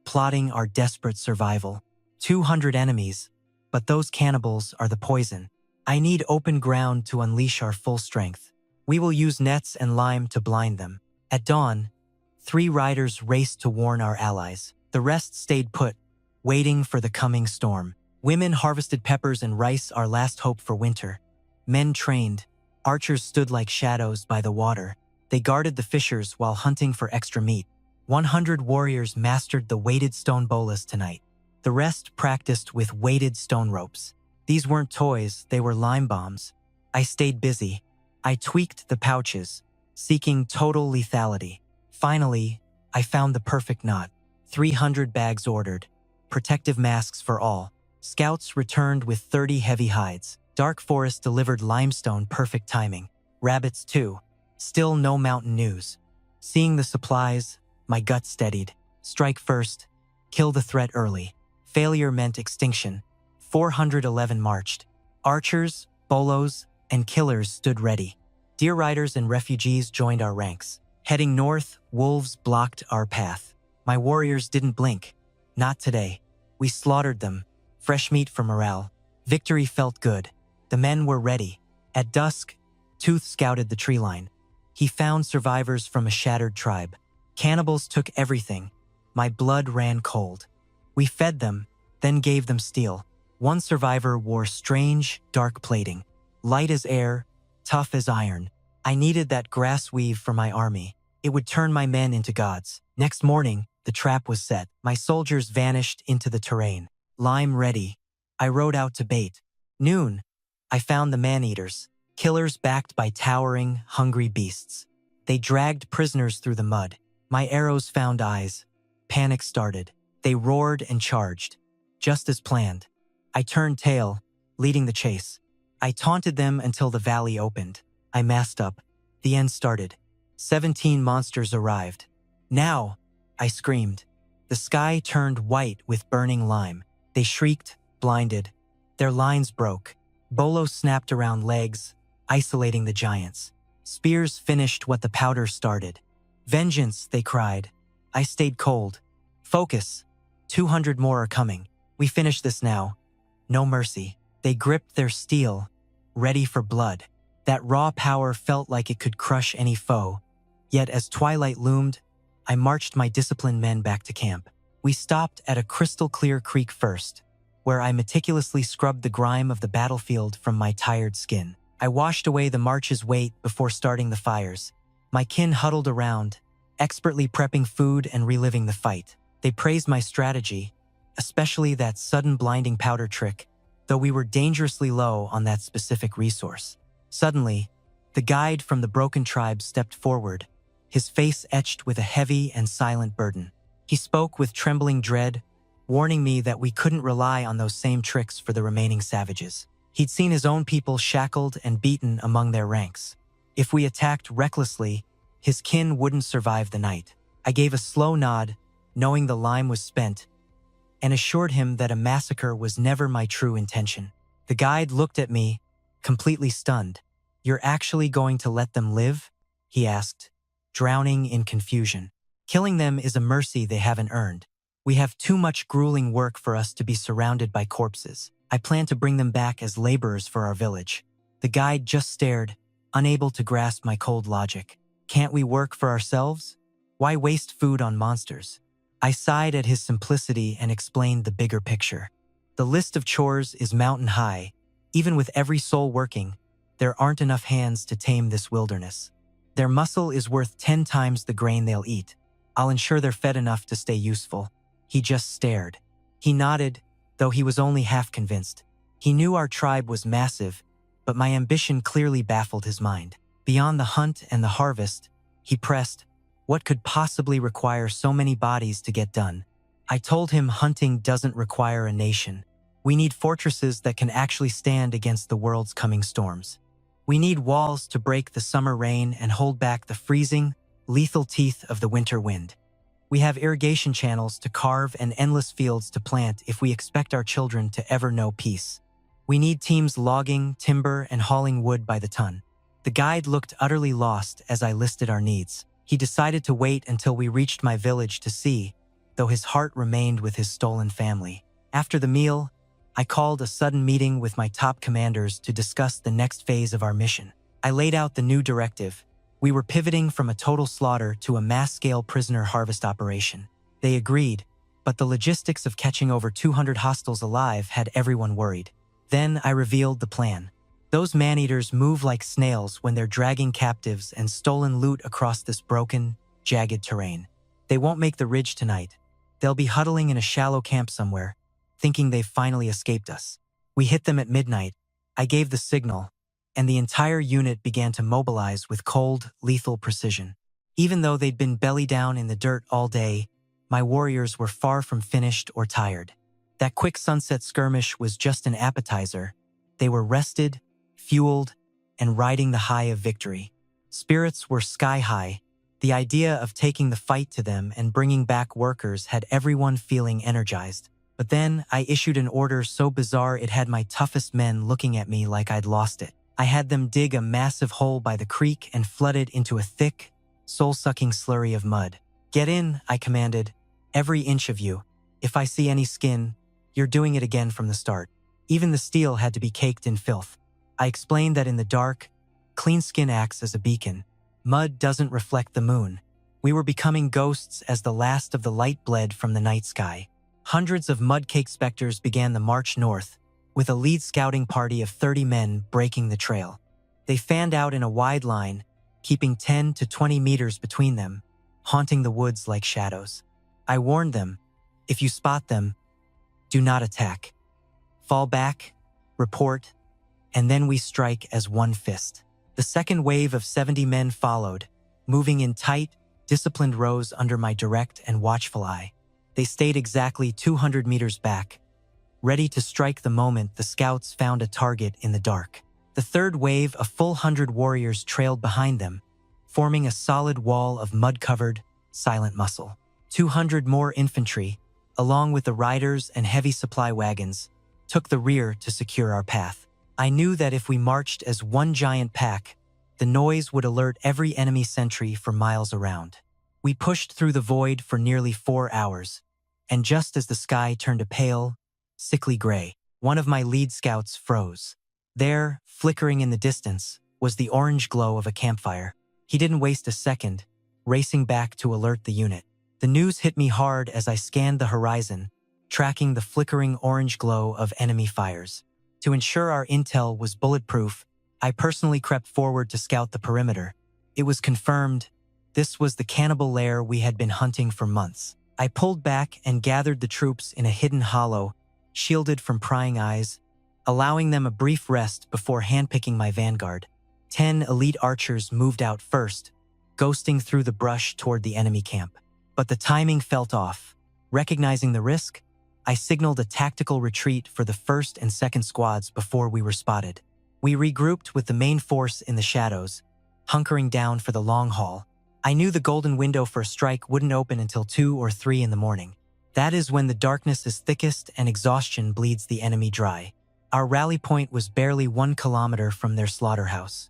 plotting our desperate survival. 200 enemies, but those cannibals are the poison. I need open ground to unleash our full strength. We will use nets and lime to blind them. At dawn, 3 riders raced to warn our allies. The rest stayed put, waiting for the coming storm. Women harvested peppers and rice, our last hope for winter. Men trained. Archers stood like shadows by the water. They guarded the fishers while hunting for extra meat. 100 warriors mastered the weighted stone bolas tonight. The rest practiced with weighted stone ropes. These weren't toys, they were lime bombs. I stayed busy. I tweaked the pouches, seeking total lethality. Finally, I found the perfect knot. 300 bags ordered. Protective masks for all. Scouts returned with 30 heavy hides. Dark Forest delivered limestone, perfect timing. Rabbits too. Still no mountain news. Seeing the supplies, my gut steadied. Strike first. Kill the threat early. Failure meant extinction. 411 marched. Archers, bolos, and killers stood ready. Deer riders and refugees joined our ranks. Heading north, wolves blocked our path. My warriors didn't blink. Not today. We slaughtered them. Fresh meat for morale. Victory felt good. The men were ready. At dusk, Tooth scouted the tree line. He found survivors from a shattered tribe. Cannibals took everything. My blood ran cold. We fed them, then gave them steel. One survivor wore strange, dark plating. Light as air, tough as iron. I needed that grass weave for my army. It would turn my men into gods. Next morning, the trap was set. My soldiers vanished into the terrain. Lime ready. I rode out to bait. Noon, I found the man-eaters, killers backed by towering, hungry beasts. They dragged prisoners through the mud. My arrows found eyes. Panic started. They roared and charged. Just as planned. I turned tail, leading the chase. I taunted them until the valley opened. I masked up. The end started. 17 monsters arrived. Now, I screamed. The sky turned white with burning lime. They shrieked, blinded. Their lines broke. Bolos snapped around legs, isolating the giants. Spears finished what the powder started. Vengeance, they cried. I stayed cold. Focus. 200 more are coming. We finish this now. No mercy. They gripped their steel, ready for blood. That raw power felt like it could crush any foe. Yet as twilight loomed, I marched my disciplined men back to camp. We stopped at a crystal-clear creek first, where I meticulously scrubbed the grime of the battlefield from my tired skin. I washed away the march's weight before starting the fires. My kin huddled around, expertly prepping food and reliving the fight. They praised my strategy, especially that sudden blinding powder trick, though we were dangerously low on that specific resource. Suddenly, the guide from the broken tribe stepped forward, his face etched with a heavy and silent burden. He spoke with trembling dread, warning me that we couldn't rely on those same tricks for the remaining savages. He'd seen his own people shackled and beaten among their ranks. If we attacked recklessly, his kin wouldn't survive the night. I gave a slow nod, knowing the lime was spent, and assured him that a massacre was never my true intention. The guide looked at me, completely stunned. "You're actually going to let them live?" he asked, drowning in confusion. "Killing them is a mercy they haven't earned. We have too much grueling work for us to be surrounded by corpses. I plan to bring them back as laborers for our village." The guide just stared, unable to grasp my cold logic. "Can't we work for ourselves? Why waste food on monsters?" I sighed at his simplicity and explained the bigger picture. The list of chores is mountain high. Even with every soul working, there aren't enough hands to tame this wilderness. Their muscle is worth 10 times the grain they'll eat. I'll ensure they're fed enough to stay useful. He just stared. He nodded, though he was only half convinced. He knew our tribe was massive, but my ambition clearly baffled his mind. Beyond the hunt and the harvest, he pressed, what could possibly require so many bodies to get done? I told him hunting doesn't require a nation. We need fortresses that can actually stand against the world's coming storms. We need walls to break the summer rain and hold back the freezing, lethal teeth of the winter wind. We have irrigation channels to carve and endless fields to plant if we expect our children to ever know peace. We need teams logging, timber, and hauling wood by the ton. The guide looked utterly lost as I listed our needs. He decided to wait until we reached my village to see, though his heart remained with his stolen family. After the meal, I called a sudden meeting with my top commanders to discuss the next phase of our mission. I laid out the new directive. We were pivoting from a total slaughter to a mass-scale prisoner harvest operation. They agreed, but the logistics of catching over 200 hostiles alive had everyone worried. Then I revealed the plan. Those man-eaters move like snails when they're dragging captives and stolen loot across this broken, jagged terrain. They won't make the ridge tonight. They'll be huddling in a shallow camp somewhere, thinking they've finally escaped us. We hit them at midnight. I gave the signal, and the entire unit began to mobilize with cold, lethal precision. Even though they'd been belly down in the dirt all day, my warriors were far from finished or tired. That quick sunset skirmish was just an appetizer. They were rested, fueled, and riding the high of victory. Spirits were sky high. The idea of taking the fight to them and bringing back workers had everyone feeling energized. But then I issued an order so bizarre it had my toughest men looking at me like I'd lost it. I had them dig a massive hole by the creek and flood it into a thick, soul-sucking slurry of mud. "Get in," I commanded. "Every inch of you. If I see any skin, you're doing it again from the start." Even the steel had to be caked in filth. I explained that in the dark, clean skin acts as a beacon. Mud doesn't reflect the moon. We were becoming ghosts as the last of the light bled from the night sky. Hundreds of mud-caked specters began the march north, with a lead scouting party of 30 men breaking the trail. They fanned out in a wide line, keeping 10 to 20 meters between them, haunting the woods like shadows. I warned them, if you spot them, do not attack. Fall back, report, and then we strike as one fist. The second wave of 70 men followed, moving in tight, disciplined rows under my direct and watchful eye. They stayed exactly 200 meters back, ready to strike the moment the scouts found a target in the dark. The third wave, a full 100 warriors trailed behind them, forming a solid wall of mud-covered, silent muscle. 200 more infantry, along with the riders and heavy supply wagons, took the rear to secure our path. I knew that if we marched as one giant pack, the noise would alert every enemy sentry for miles around. We pushed through the void for nearly 4 hours, and just as the sky turned a pale, sickly gray, one of my lead scouts froze. There, flickering in the distance, was the orange glow of a campfire. He didn't waste a second, racing back to alert the unit. The news hit me hard as I scanned the horizon, tracking the flickering orange glow of enemy fires. To ensure our intel was bulletproof, I personally crept forward to scout the perimeter. It was confirmed this was the cannibal lair we had been hunting for months. I pulled back and gathered the troops in a hidden hollow, shielded from prying eyes, allowing them a brief rest before handpicking my vanguard. 10 elite archers moved out first, ghosting through the brush toward the enemy camp. But the timing felt off. Recognizing the risk, I signaled a tactical retreat for the first and second squads before we were spotted. We regrouped with the main force in the shadows, hunkering down for the long haul. I knew the golden window for a strike wouldn't open until 2 or 3 in the morning. That is when the darkness is thickest and exhaustion bleeds the enemy dry. Our rally point was barely 1 kilometer from their slaughterhouse.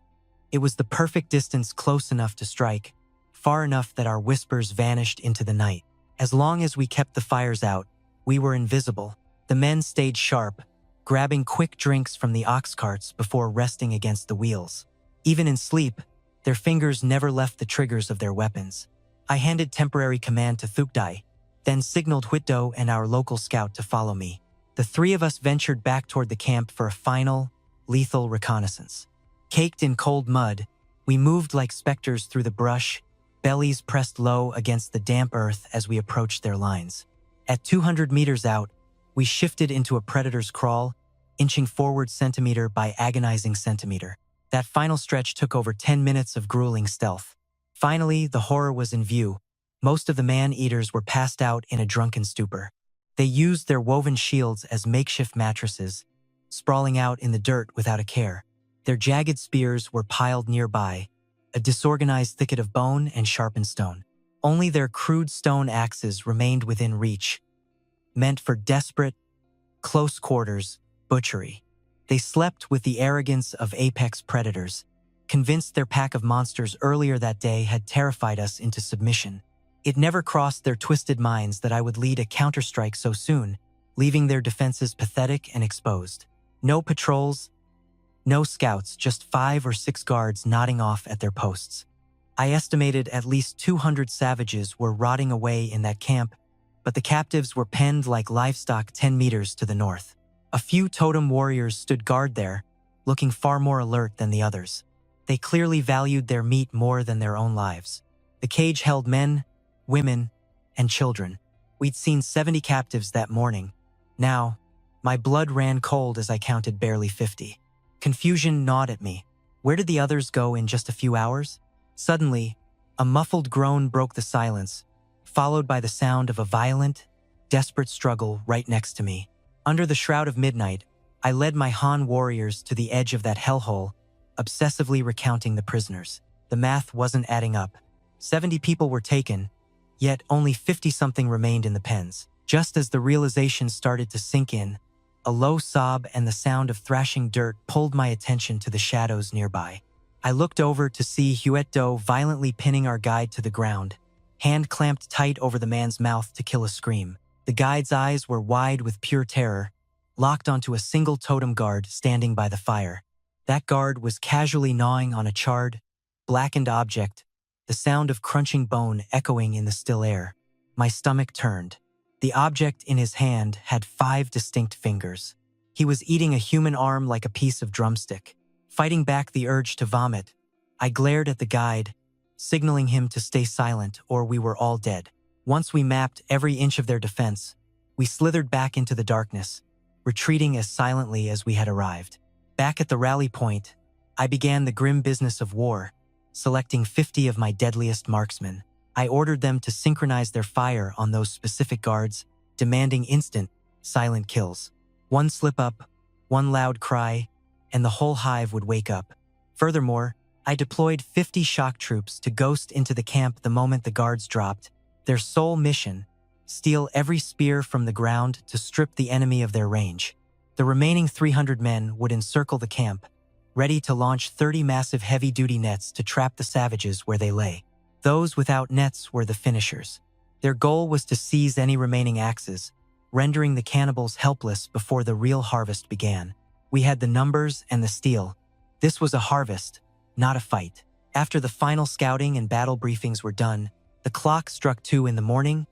It was the perfect distance, close enough to strike, far enough that our whispers vanished into the night. As long as we kept the fires out, we were invisible. The men stayed sharp, grabbing quick drinks from the ox carts before resting against the wheels. Even in sleep, their fingers never left the triggers of their weapons. I handed temporary command to Thukdai, then signaled Huitdo and our local scout to follow me. The 3 of us ventured back toward the camp for a final, lethal reconnaissance. Caked in cold mud, we moved like specters through the brush, bellies pressed low against the damp earth as we approached their lines. At 200 meters out, we shifted into a predator's crawl, inching forward centimeter by agonizing centimeter. That final stretch took over 10 minutes of grueling stealth. Finally, the horror was in view. Most of the man-eaters were passed out in a drunken stupor. They used their woven shields as makeshift mattresses, sprawling out in the dirt without a care. Their jagged spears were piled nearby, a disorganized thicket of bone and sharpened stone. Only their crude stone axes remained within reach, meant for desperate, close quarters butchery. They slept with the arrogance of apex predators, convinced their pack of monsters earlier that day had terrified us into submission. It never crossed their twisted minds that I would lead a counterstrike so soon, leaving their defenses pathetic and exposed. No patrols, no scouts, just 5 or 6 guards nodding off at their posts. I estimated at least 200 savages were rotting away in that camp, but the captives were penned like livestock 10 meters to the north. A few totem warriors stood guard there, looking far more alert than the others. They clearly valued their meat more than their own lives. The cage held men, women, and children. We'd seen 70 captives that morning. Now, my blood ran cold as I counted barely 50. Confusion gnawed at me. Where did the others go in just a few hours? Suddenly, a muffled groan broke the silence, followed by the sound of a violent, desperate struggle right next to me. Under the shroud of midnight, I led my Han warriors to the edge of that hellhole, obsessively recounting the prisoners. The math wasn't adding up. 70 people were taken, yet only 50-something remained in the pens. Just as the realization started to sink in, a low sob and the sound of thrashing dirt pulled my attention to the shadows nearby. I looked over to see Huitdo violently pinning our guide to the ground, hand clamped tight over the man's mouth to kill a scream. The guide's eyes were wide with pure terror, locked onto a single totem guard standing by the fire. That guard was casually gnawing on a charred, blackened object, the sound of crunching bone echoing in the still air. My stomach turned. The object in his hand had 5 distinct fingers. He was eating a human arm like a piece of drumstick. Fighting back the urge to vomit, I glared at the guide, signaling him to stay silent or we were all dead. Once we mapped every inch of their defense, we slithered back into the darkness, retreating as silently as we had arrived. Back at the rally point, I began the grim business of war, selecting 50 of my deadliest marksmen. I ordered them to synchronize their fire on those specific guards, demanding instant, silent kills. One slip-up, one loud cry, and the whole hive would wake up. Furthermore, I deployed 50 shock troops to ghost into the camp the moment the guards dropped. Their sole mission: steal every spear from the ground to strip the enemy of their range. The remaining 300 men would encircle the camp, ready to launch 30 massive heavy-duty nets to trap the savages where they lay. Those without nets were the finishers. Their goal was to seize any remaining axes, rendering the cannibals helpless before the real harvest began. We had the numbers and the steel. This was a harvest, not a fight. After the final scouting and battle briefings were done, the clock struck 2 in the morning,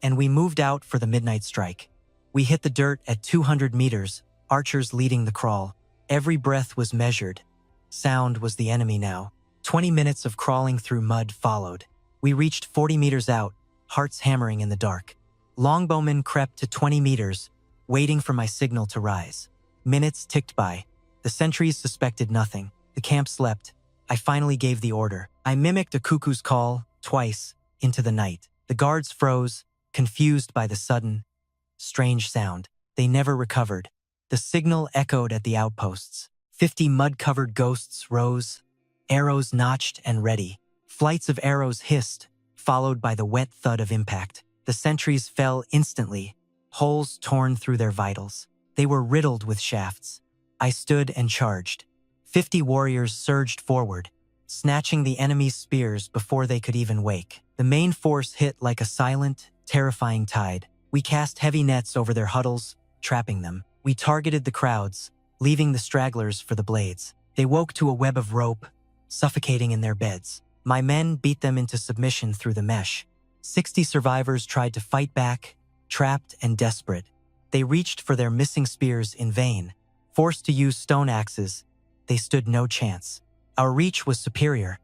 and we moved out for the midnight strike. We hit the dirt at 200 meters, archers leading the crawl. Every breath was measured. Sound was the enemy now. 20 minutes of crawling through mud followed. We reached 40 meters out, hearts hammering in the dark. Longbowmen crept to 20 meters, waiting for my signal to rise. Minutes ticked by. The sentries suspected nothing. The camp slept. I finally gave the order. I mimicked a cuckoo's call, twice, into the night. The guards froze, confused by the sudden, strange sound. They never recovered. The signal echoed at the outposts. 50 mud-covered ghosts rose, arrows notched and ready. Flights of arrows hissed, followed by the wet thud of impact. The sentries fell instantly, holes torn through their vitals. They were riddled with shafts. I stood and charged. 50 warriors surged forward, snatching the enemy's spears before they could even wake. The main force hit like a silent, terrifying tide. We cast heavy nets over their huddles, trapping them. We targeted the crowds, leaving the stragglers for the blades. They woke to a web of rope, suffocating in their beds. My men beat them into submission through the mesh. 60 survivors tried to fight back, trapped and desperate. They reached for their missing spears in vain. Forced to use stone axes, they stood no chance. Our reach was superior.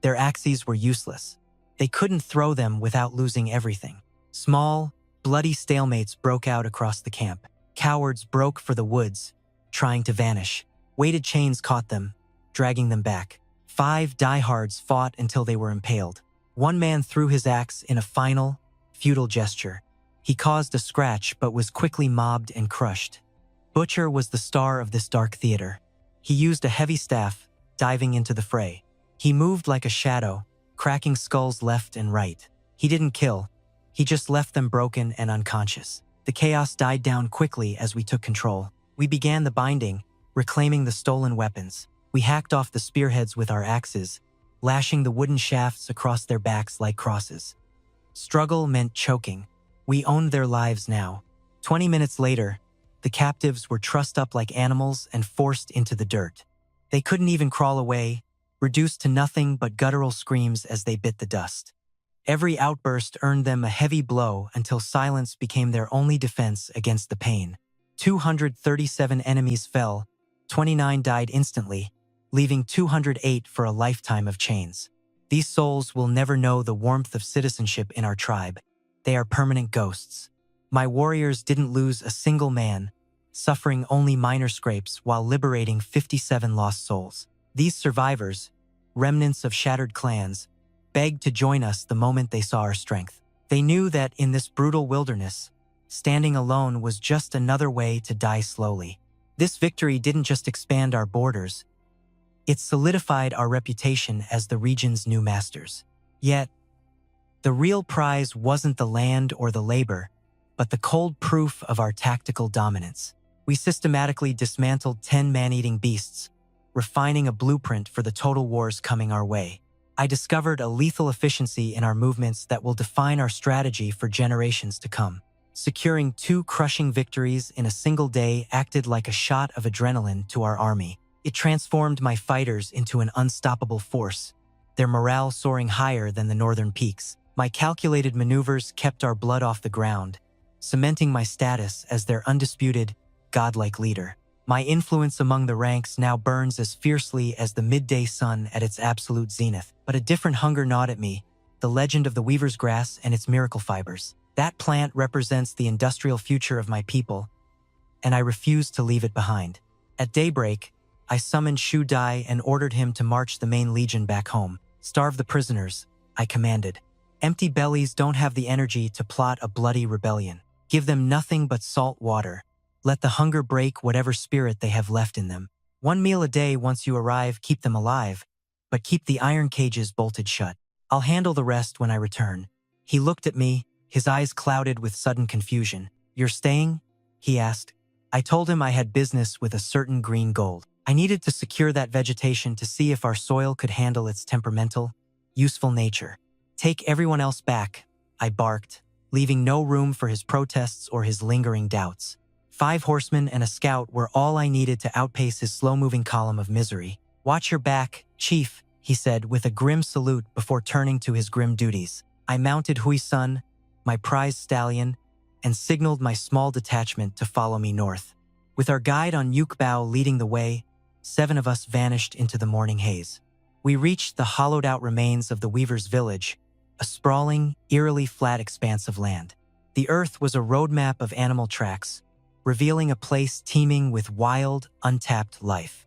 Their axes were useless. They couldn't throw them without losing everything. Small, bloody stalemates broke out across the camp. Cowards broke for the woods, trying to vanish. Weighted chains caught them, dragging them back. 5 diehards fought until they were impaled. One man threw his axe in a final, futile gesture. He caused a scratch but was quickly mobbed and crushed. Butcher was the star of this dark theater. He used a heavy staff, diving into the fray. He moved like a shadow, cracking skulls left and right. He didn't kill. He just left them broken and unconscious. The chaos died down quickly as we took control. We began the binding, reclaiming the stolen weapons. We hacked off the spearheads with our axes, lashing the wooden shafts across their backs like crosses. Struggle meant choking. We owned their lives now. 20 minutes later, the captives were trussed up like animals and forced into the dirt. They couldn't even crawl away, reduced to nothing but guttural screams as they bit the dust. Every outburst earned them a heavy blow until silence became their only defense against the pain. 237 enemies fell, 29 died instantly, leaving 208 for a lifetime of chains. These souls will never know the warmth of citizenship in our tribe. They are permanent ghosts. My warriors didn't lose a single man, suffering only minor scrapes while liberating 57 lost souls. These survivors, remnants of shattered clans, begged to join us the moment they saw our strength. They knew that in this brutal wilderness, standing alone was just another way to die slowly. This victory didn't just expand our borders, it solidified our reputation as the region's new masters. Yet, the real prize wasn't the land or the labor, but the cold proof of our tactical dominance. We systematically dismantled 10 man-eating beasts, refining a blueprint for the total wars coming our way. I discovered a lethal efficiency in our movements that will define our strategy for generations to come. Securing 2 crushing victories in a single day acted like a shot of adrenaline to our army. It transformed my fighters into an unstoppable force, their morale soaring higher than the northern peaks. My calculated maneuvers kept our blood off the ground, cementing my status as their undisputed, godlike leader. My influence among the ranks now burns as fiercely as the midday sun at its absolute zenith. But a different hunger gnawed at me, the legend of the weaver's grass and its miracle fibers. That plant represents the industrial future of my people, and I refused to leave it behind. At daybreak, I summoned Shu Dai and ordered him to march the main legion back home. Starve the prisoners, I commanded. Empty bellies don't have the energy to plot a bloody rebellion. Give them nothing but salt water. Let the hunger break whatever spirit they have left in them. 1 meal a day once you arrive, keep them alive, but keep the iron cages bolted shut. I'll handle the rest when I return. He looked at me, his eyes clouded with sudden confusion. You're staying? He asked. I told him I had business with a certain green gold. I needed to secure that vegetation to see if our soil could handle its temperamental, useful nature. Take everyone else back, I barked, leaving no room for his protests or his lingering doubts. 5 horsemen and a scout were all I needed to outpace his slow-moving column of misery. Watch your back, chief, he said with a grim salute before turning to his grim duties. I mounted Hui-sun, my prize stallion, and signaled my small detachment to follow me north. With our guide on Yukbao leading the way, 7 of us vanished into the morning haze. We reached the hollowed-out remains of the weaver's village, a sprawling, eerily flat expanse of land. The earth was a roadmap of animal tracks, revealing a place teeming with wild, untapped life.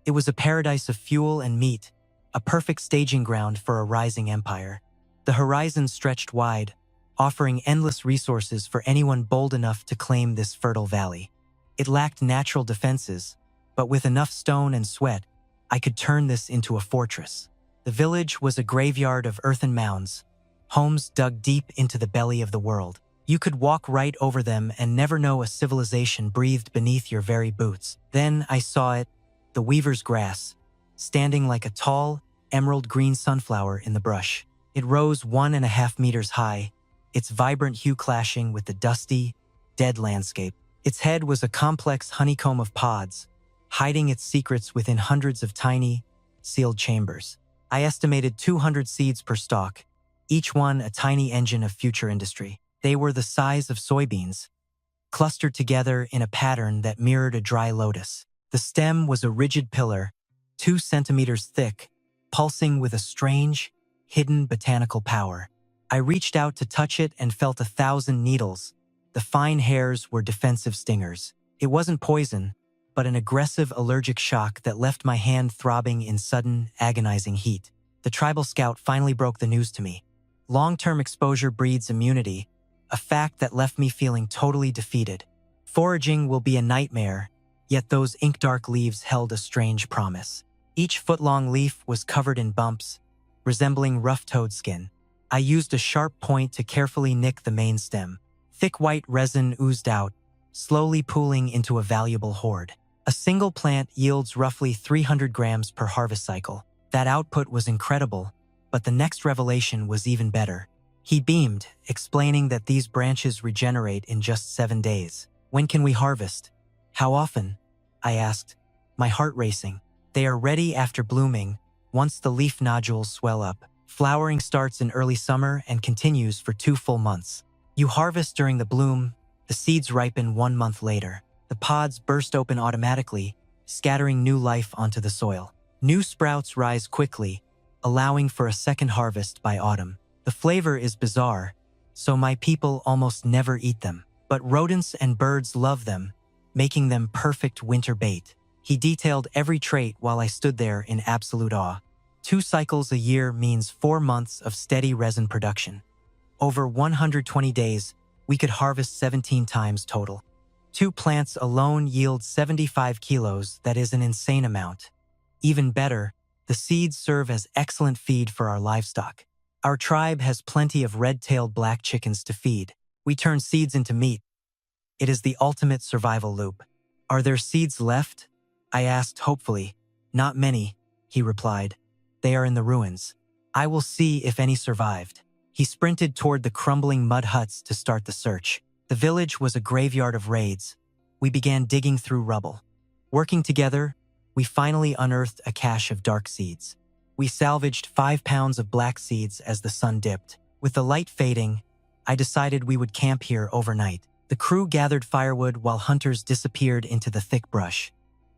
It was a paradise of fuel and meat, a perfect staging ground for a rising empire. The horizon stretched wide, offering endless resources for anyone bold enough to claim this fertile valley. It lacked natural defenses, but with enough stone and sweat, I could turn this into a fortress. The village was a graveyard of earthen mounds, homes dug deep into the belly of the world. You could walk right over them and never know a civilization breathed beneath your very boots. Then I saw it, the weaver's grass, standing like a tall, emerald-green sunflower in the brush. It rose 1.5 meters high, its vibrant hue clashing with the dusty, dead landscape. Its head was a complex honeycomb of pods, hiding its secrets within hundreds of tiny, sealed chambers. I estimated 200 seeds per stalk, each one a tiny engine of future industry. They were the size of soybeans, clustered together in a pattern that mirrored a dry lotus. The stem was a rigid pillar, 2 centimeters thick, pulsing with a strange, hidden botanical power. I reached out to touch it and felt 1,000 needles. The fine hairs were defensive stingers. It wasn't poison, but an aggressive allergic shock that left my hand throbbing in sudden, agonizing heat. The tribal scout finally broke the news to me. Long-term exposure breeds immunity, a fact that left me feeling totally defeated. Foraging will be a nightmare, yet those ink-dark leaves held a strange promise. Each foot-long leaf was covered in bumps, resembling rough toad skin. I used a sharp point to carefully nick the main stem. Thick white resin oozed out, slowly pooling into a valuable hoard. A single plant yields roughly 300 grams per harvest cycle. That output was incredible, but the next revelation was even better. He beamed, explaining that these branches regenerate in just 7 days. When can we harvest? How often? I asked, my heart racing. They are ready after blooming, once the leaf nodules swell up. Flowering starts in early summer and continues for 2 full months. You harvest during the bloom, the seeds ripen 1 month later. The pods burst open automatically, scattering new life onto the soil. New sprouts rise quickly, allowing for a second harvest by autumn. The flavor is bizarre, so my people almost never eat them. But rodents and birds love them, making them perfect winter bait. He detailed every trait while I stood there in absolute awe. 2 cycles a year means 4 months of steady resin production. Over 120 days, we could harvest 17 times total. 2 plants alone yield 75 kilos, that is an insane amount. Even better, the seeds serve as excellent feed for our livestock. Our tribe has plenty of red-tailed black chickens to feed. We turn seeds into meat. It is the ultimate survival loop. Are there seeds left? I asked hopefully. Not many, he replied. They are in the ruins. I will see if any survived. He sprinted toward the crumbling mud huts to start the search. The village was a graveyard of raids. We began digging through rubble. Working together, we finally unearthed a cache of dark seeds. We salvaged 5 pounds of black seeds as the sun dipped. With the light fading, I decided we would camp here overnight. The crew gathered firewood while hunters disappeared into the thick brush.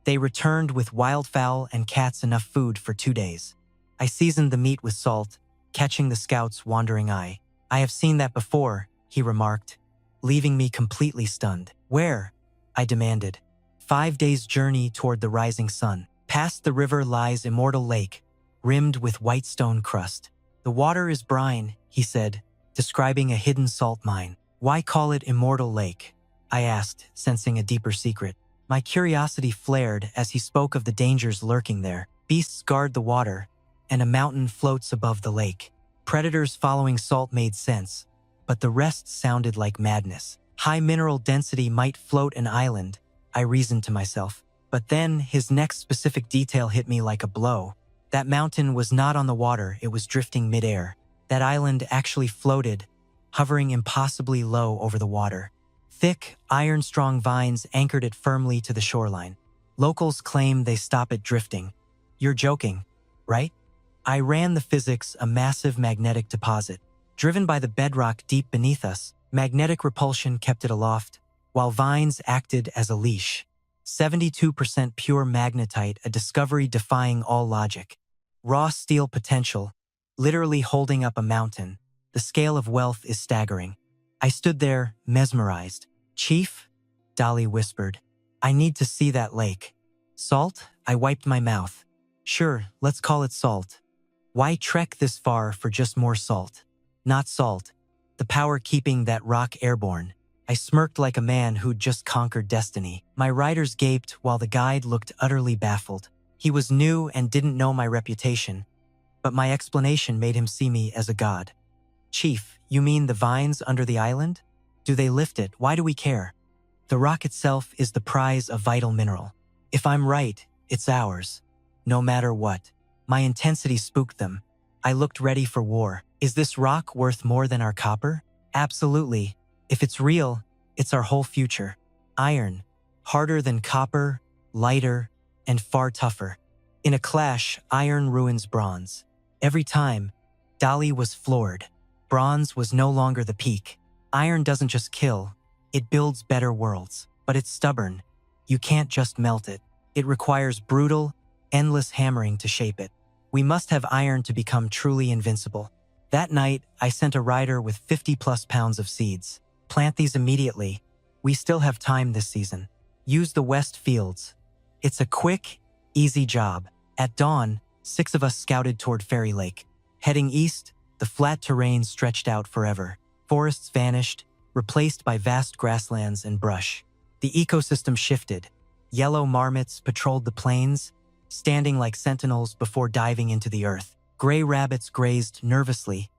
They returned with wildfowl and cats enough food for 2 days. I seasoned the meat with salt, catching the scout's wandering eye. I have seen that before, he remarked, leaving me completely stunned. Where? I demanded. 5 days' journey toward the rising sun. Past the river lies Immortal Lake, rimmed with white stone crust. The water is brine, he said, describing a hidden salt mine. Why call it Immortal Lake? I asked, sensing a deeper secret. My curiosity flared as he spoke of the dangers lurking there. Beasts guard the water, and a mountain floats above the lake. Predators following salt made sense, but the rest sounded like madness. High mineral density might float an island, I reasoned to myself. But then his next specific detail hit me like a blow. That mountain was not on the water, it was drifting midair. That island actually floated, hovering impossibly low over the water. Thick, iron-strong vines anchored it firmly to the shoreline. Locals claim they stop it drifting. You're joking, right? I ran the physics, a massive magnetic deposit. Driven by the bedrock deep beneath us, magnetic repulsion kept it aloft, while vines acted as a leash. 72% pure magnetite, a discovery defying all logic. Raw steel potential, literally holding up a mountain. The scale of wealth is staggering. I stood there, mesmerized. Chief? Dolly whispered. I need to see that lake. Salt? I wiped my mouth. Sure, let's call it salt. Why trek this far for just more salt? Not salt. The power keeping that rock airborne. I smirked like a man who'd just conquered destiny. My riders gaped while the guide looked utterly baffled. He was new and didn't know my reputation, but my explanation made him see me as a god. Chief, you mean the vines under the island? Do they lift it? Why do we care? The rock itself is the prize, a vital mineral. If I'm right, it's ours. No matter what. My intensity spooked them. I looked ready for war. Is this rock worth more than our copper? Absolutely. If it's real, it's our whole future. Iron, harder than copper, lighter, and far tougher. In a clash, iron ruins bronze. Every time, Dolly was floored. Bronze was no longer the peak. Iron doesn't just kill, it builds better worlds. But it's stubborn. You can't just melt it. It requires brutal, endless hammering to shape it. We must have iron to become truly invincible. That night, I sent a rider with 50+ pounds of seeds. Plant these immediately. We still have time this season. Use the west fields. It's a quick, easy job. At dawn, 6 of us scouted toward Fairy Lake. Heading east, the flat terrain stretched out forever. Forests vanished, replaced by vast grasslands and brush. The ecosystem shifted. Yellow marmots patrolled the plains, standing like sentinels before diving into the earth. Gray rabbits grazed nervously,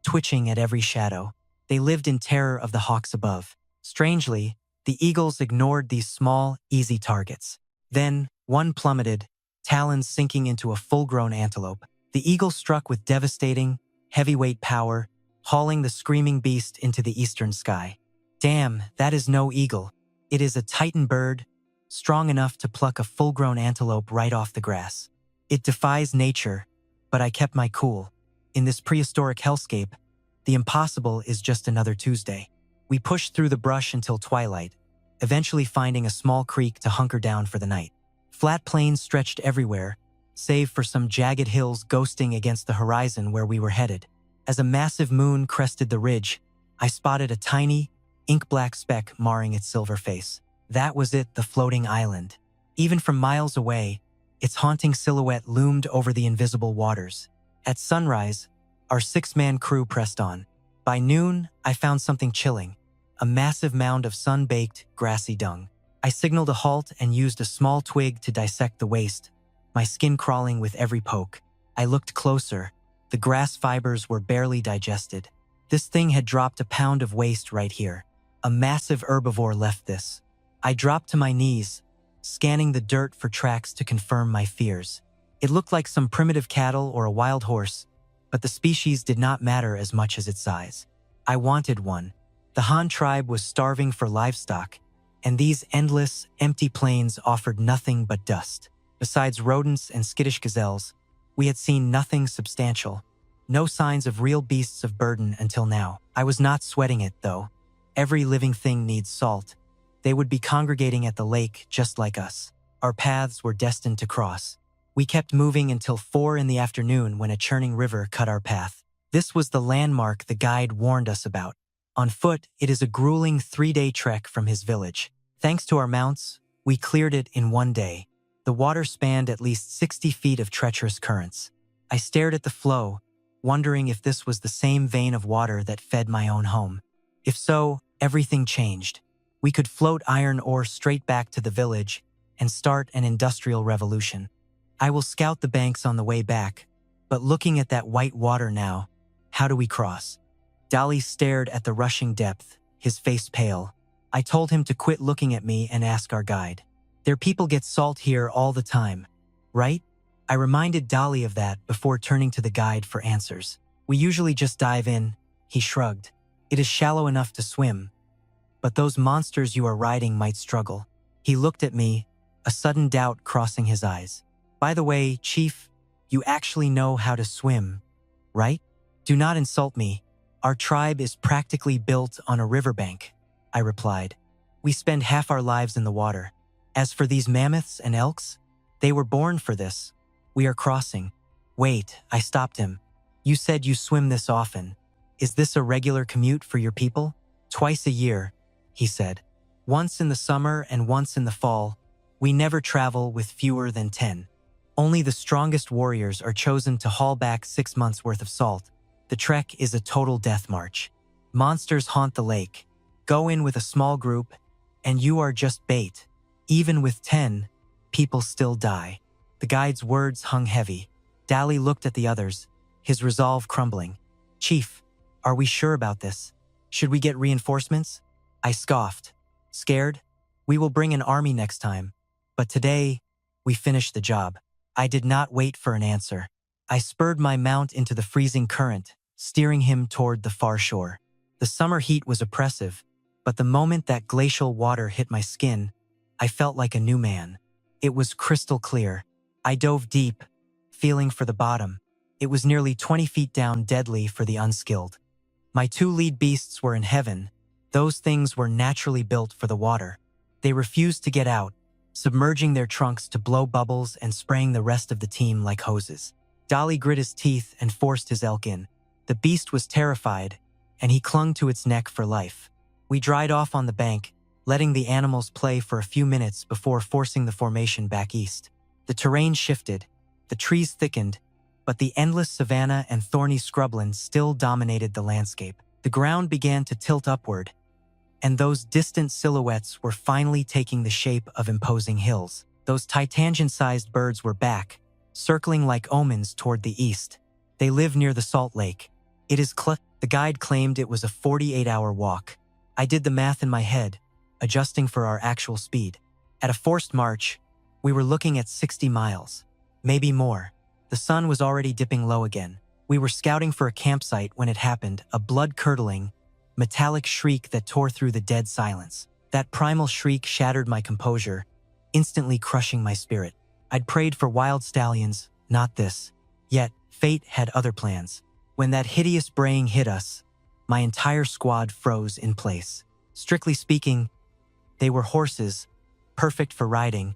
twitching at every shadow. They lived in terror of the hawks above. Strangely, the eagles ignored these small, easy targets. Then, one plummeted, talons sinking into a full-grown antelope. The eagle struck with devastating, heavyweight power, hauling the screaming beast into the eastern sky. Damn, that is no eagle. It is a titan bird, strong enough to pluck a full-grown antelope right off the grass. It defies nature, but I kept my cool. In this prehistoric hellscape, the impossible is just another Tuesday. We pushed through the brush until twilight, eventually finding a small creek to hunker down for the night. Flat plains stretched everywhere, save for some jagged hills ghosting against the horizon where we were headed. As a massive moon crested the ridge, I spotted a tiny, ink-black speck marring its silver face. That was it, the floating island. Even from miles away, its haunting silhouette loomed over the invisible waters. At sunrise, our 6-man crew pressed on. By noon, I found something chilling, a massive mound of sun-baked, grassy dung. I signaled a halt and used a small twig to dissect the waste, my skin crawling with every poke. I looked closer. The grass fibers were barely digested. This thing had dropped a pound of waste right here. A massive herbivore left this. I dropped to my knees, scanning the dirt for tracks to confirm my fears. It looked like some primitive cattle or a wild horse, but the species did not matter as much as its size. I wanted one. The Han tribe was starving for livestock, and these endless, empty plains offered nothing but dust. Besides rodents and skittish gazelles, we had seen nothing substantial. No signs of real beasts of burden until now. I was not sweating it, though. Every living thing needs salt. They would be congregating at the lake just like us. Our paths were destined to cross. We kept moving until 4 in the afternoon when a churning river cut our path. This was the landmark the guide warned us about. On foot, it is a grueling 3-day trek from his village. Thanks to our mounts, we cleared it in one day. The water spanned at least 60 feet of treacherous currents. I stared at the flow, wondering if this was the same vein of water that fed my own home. If so, everything changed. We could float iron ore straight back to the village and start an industrial revolution. I will scout the banks on the way back, but looking at that white water now, how do we cross? Dali stared at the rushing depth, his face pale. I told him to quit looking at me and ask our guide. Their people get salt here all the time, right? I reminded Dali of that before turning to the guide for answers. We usually just dive in, he shrugged. It is shallow enough to swim, but those monsters you are riding might struggle. He looked at me, a sudden doubt crossing his eyes. By the way, Chief, you actually know how to swim, right? Do not insult me. Our tribe is practically built on a riverbank, I replied. We spend half our lives in the water. As for these mammoths and elks, they were born for this. We are crossing. Wait, I stopped him. You said you swim this often. Is this a regular commute for your people? Twice a year, he said. Once in the summer and once in the fall. We never travel with fewer than 10. Only the strongest warriors are chosen to haul back 6 months' worth of salt. The trek is a total death march. Monsters haunt the lake. Go in with a small group, and you are just bait. Even with 10, people still die. The guide's words hung heavy. Dali looked at the others, his resolve crumbling. Chief, are we sure about this? Should we get reinforcements? I scoffed. Scared? We will bring an army next time. But today, we finished the job. I did not wait for an answer. I spurred my mount into the freezing current, steering him toward the far shore. The summer heat was oppressive, but the moment that glacial water hit my skin, I felt like a new man. It was crystal clear. I dove deep, feeling for the bottom. It was nearly 20 feet down, deadly for the unskilled. My 2 lead beasts were in heaven. Those things were naturally built for the water. They refused to get out, submerging their trunks to blow bubbles and spraying the rest of the team like hoses. Dali grit his teeth and forced his elk in. The beast was terrified, and he clung to its neck for life. We dried off on the bank, letting the animals play for a few minutes before forcing the formation back east. The terrain shifted, the trees thickened, but the endless savanna and thorny scrubland still dominated the landscape. The ground began to tilt upward, and those distant silhouettes were finally taking the shape of imposing hills. Those titanian-sized birds were back, circling like omens toward the east. They live near the salt lake. The guide claimed it was a 48-hour walk. I did the math in my head, adjusting for our actual speed. At a forced march, we were looking at 60 miles, maybe more. The sun was already dipping low again. We were scouting for a campsite when it happened, a blood-curdling, metallic shriek that tore through the dead silence. That primal shriek shattered my composure, instantly crushing my spirit. I'd prayed for wild stallions, not this. Yet, fate had other plans. When that hideous braying hit us, my entire squad froze in place. Strictly speaking, they were horses, perfect for riding,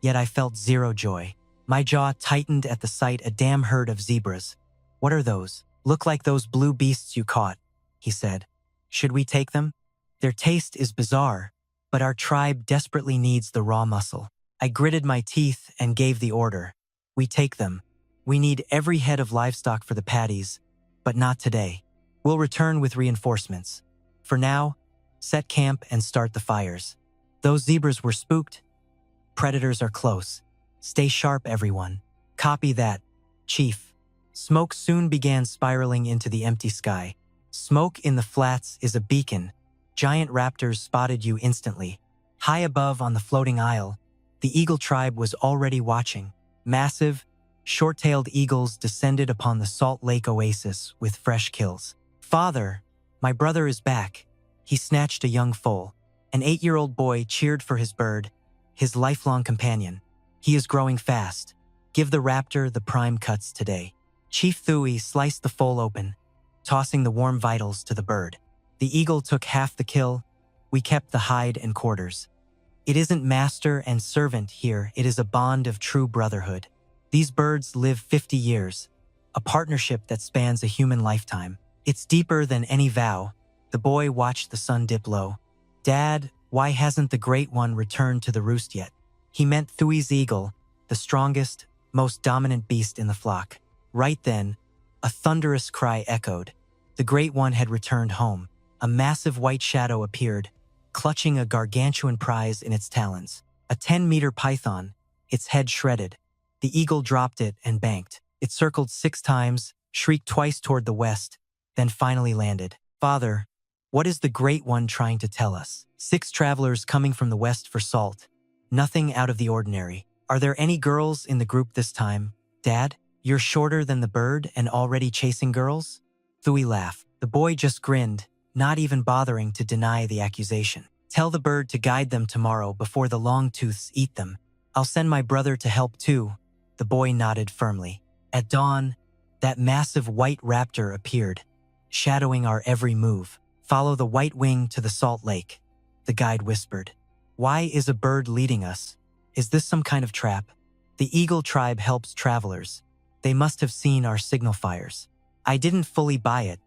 yet I felt zero joy. My jaw tightened at the sight of a damn herd of zebras. What are those? Look like those blue beasts you caught, he said. Should we take them? Their taste is bizarre, but our tribe desperately needs the raw muscle. I gritted my teeth and gave the order. We take them. We need every head of livestock for the patties, but not today. We'll return with reinforcements. For now, set camp and start the fires. Those zebras were spooked. Predators are close. Stay sharp, everyone. Copy that, Chief. Smoke soon began spiraling into the empty sky. Smoke in the flats is a beacon. Giant raptors spotted you instantly. High above on the floating isle, the eagle tribe was already watching. Massive, short-tailed eagles descended upon the Salt Lake oasis with fresh kills. Father, my brother is back. He snatched a young foal. An 8-year-old boy cheered for his bird, his lifelong companion. He is growing fast. Give the raptor the prime cuts today. Chief Thuy sliced the foal open, tossing the warm vitals to the bird. The eagle took half the kill. We kept the hide and quarters. It isn't master and servant here, it is a bond of true brotherhood. These birds live 50 years, a partnership that spans a human lifetime. It's deeper than any vow. The boy watched the sun dip low. Dad, Why hasn't the Great One returned to the roost yet? He meant Thui's eagle, the strongest, most dominant beast in the flock. Right then, a thunderous cry echoed. The Great One had returned home. A massive white shadow appeared, clutching a gargantuan prize in its talons. A 10-meter python, its head shredded. The eagle dropped it and banked. It circled 6 times, shrieked twice toward the west, then finally landed. Father, what is the Great One trying to tell us? 6 travelers coming from the west for salt. Nothing out of the ordinary. Are there any girls in the group this time? Dad, you're shorter than the bird and already chasing girls? Thui laughed. The boy just grinned, not even bothering to deny the accusation. Tell the bird to guide them tomorrow before the long-tooths eat them. I'll send my brother to help too. The boy nodded firmly. At dawn, that massive white raptor appeared, shadowing our every move. Follow the white wing to the salt lake, the guide whispered. Why is a bird leading us? Is this some kind of trap? The eagle tribe helps travelers. They must have seen our signal fires. I didn't fully buy it,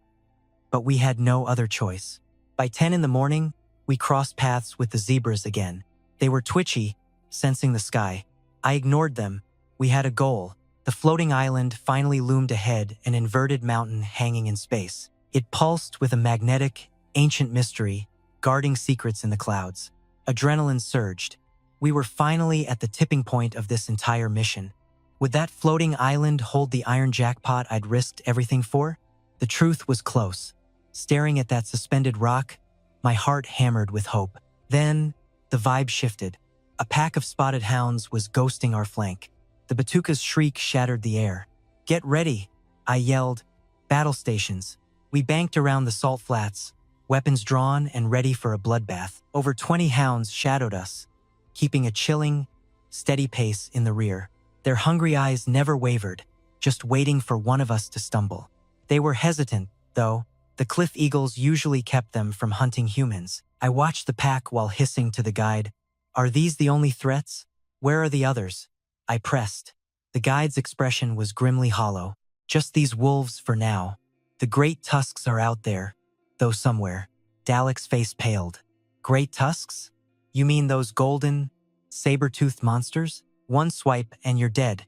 but we had no other choice. By 10 in the morning, we crossed paths with the zebras again. They were twitchy, sensing the sky. I ignored them. We had a goal. The floating island finally loomed ahead, an inverted mountain hanging in space. It pulsed with a magnetic, ancient mystery, guarding secrets in the clouds. Adrenaline surged. We were finally at the tipping point of this entire mission. Would that floating island hold the iron jackpot I'd risked everything for? The truth was close. Staring at that suspended rock, my heart hammered with hope. Then, the vibe shifted. A pack of spotted hounds was ghosting our flank. The Batuka's shriek shattered the air. Get ready, I yelled. Battle stations. We banked around the salt flats, weapons drawn and ready for a bloodbath. Over 20 hounds shadowed us, keeping a chilling, steady pace in the rear. Their hungry eyes never wavered, just waiting for one of us to stumble. They were hesitant, though. The cliff eagles usually kept them from hunting humans. I watched the pack while hissing to the guide. Are these the only threats? Where are the others? I pressed. The guide's expression was grimly hollow. Just these wolves for now. The great tusks are out there, though somewhere. Dalek's face paled. Great tusks? You mean those golden, saber-toothed monsters? One swipe and you're dead,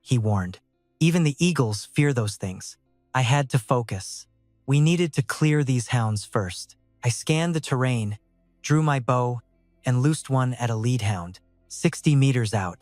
he warned. Even the eagles fear those things. I had to focus. We needed to clear these hounds first. I scanned the terrain, drew my bow, and loosed one at a lead hound, 60 meters out.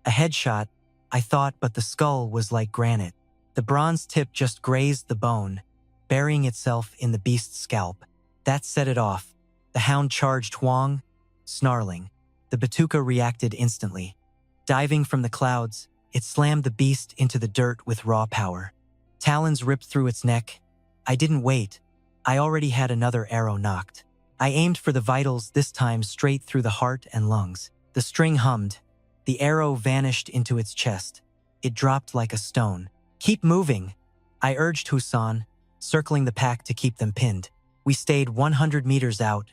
A headshot, I thought, but the skull was like granite. The bronze tip just grazed the bone, burying itself in the beast's scalp. That set it off. The hound charged Huang, snarling. The Batuka reacted instantly. Diving from the clouds, it slammed the beast into the dirt with raw power. Talons ripped through its neck. I didn't wait. I already had another arrow knocked. I aimed for the vitals, this time straight through the heart and lungs. The string hummed. The arrow vanished into its chest. It dropped like a stone. Keep moving, I urged Husan, circling the pack to keep them pinned. We stayed 100 meters out,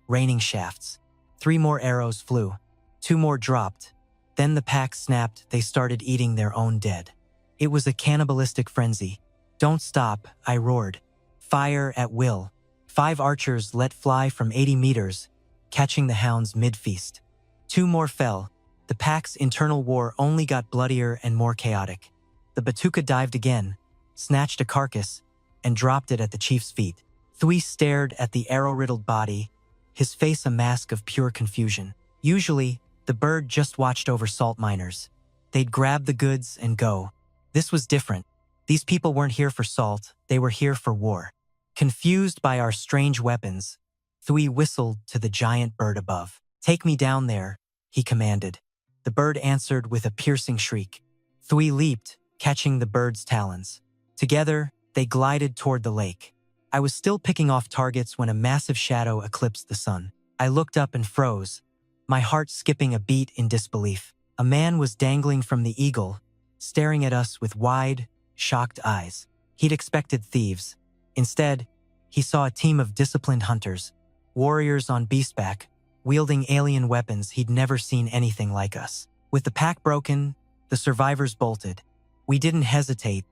raining shafts. 3 more arrows flew. 2 more dropped. Then the pack snapped. They started eating their own dead. It was a cannibalistic frenzy. Don't stop, I roared. Fire at will. 5 archers let fly from 80 meters, catching the hounds mid-feast. 2 more fell. The pack's internal war only got bloodier and more chaotic. The Batuka dived again, snatched a carcass, and dropped it at the chief's feet. Thui stared at the arrow-riddled body, his face a mask of pure confusion. Usually, the bird just watched over salt miners. They'd grab the goods and go. This was different. These people weren't here for salt, they were here for war. Confused by our strange weapons, Thui whistled to the giant bird above. Take me down there, he commanded. The bird answered with a piercing shriek. Thui leaped, catching the bird's talons. Together, they glided toward the lake. I was still picking off targets when a massive shadow eclipsed the sun. I looked up and froze, my heart skipping a beat in disbelief. A man was dangling from the eagle, staring at us with wide, shocked eyes. He'd expected thieves. Instead, he saw a team of disciplined hunters, warriors on beastback, wielding alien weapons. He'd never seen anything like us. With the pack broken, the survivors bolted. We didn't hesitate.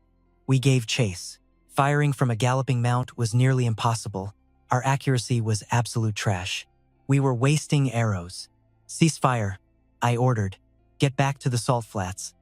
We gave chase. Firing from a galloping mount was nearly impossible. Our accuracy was absolute trash. We were wasting arrows. Cease fire, I ordered. Get back to the salt flats.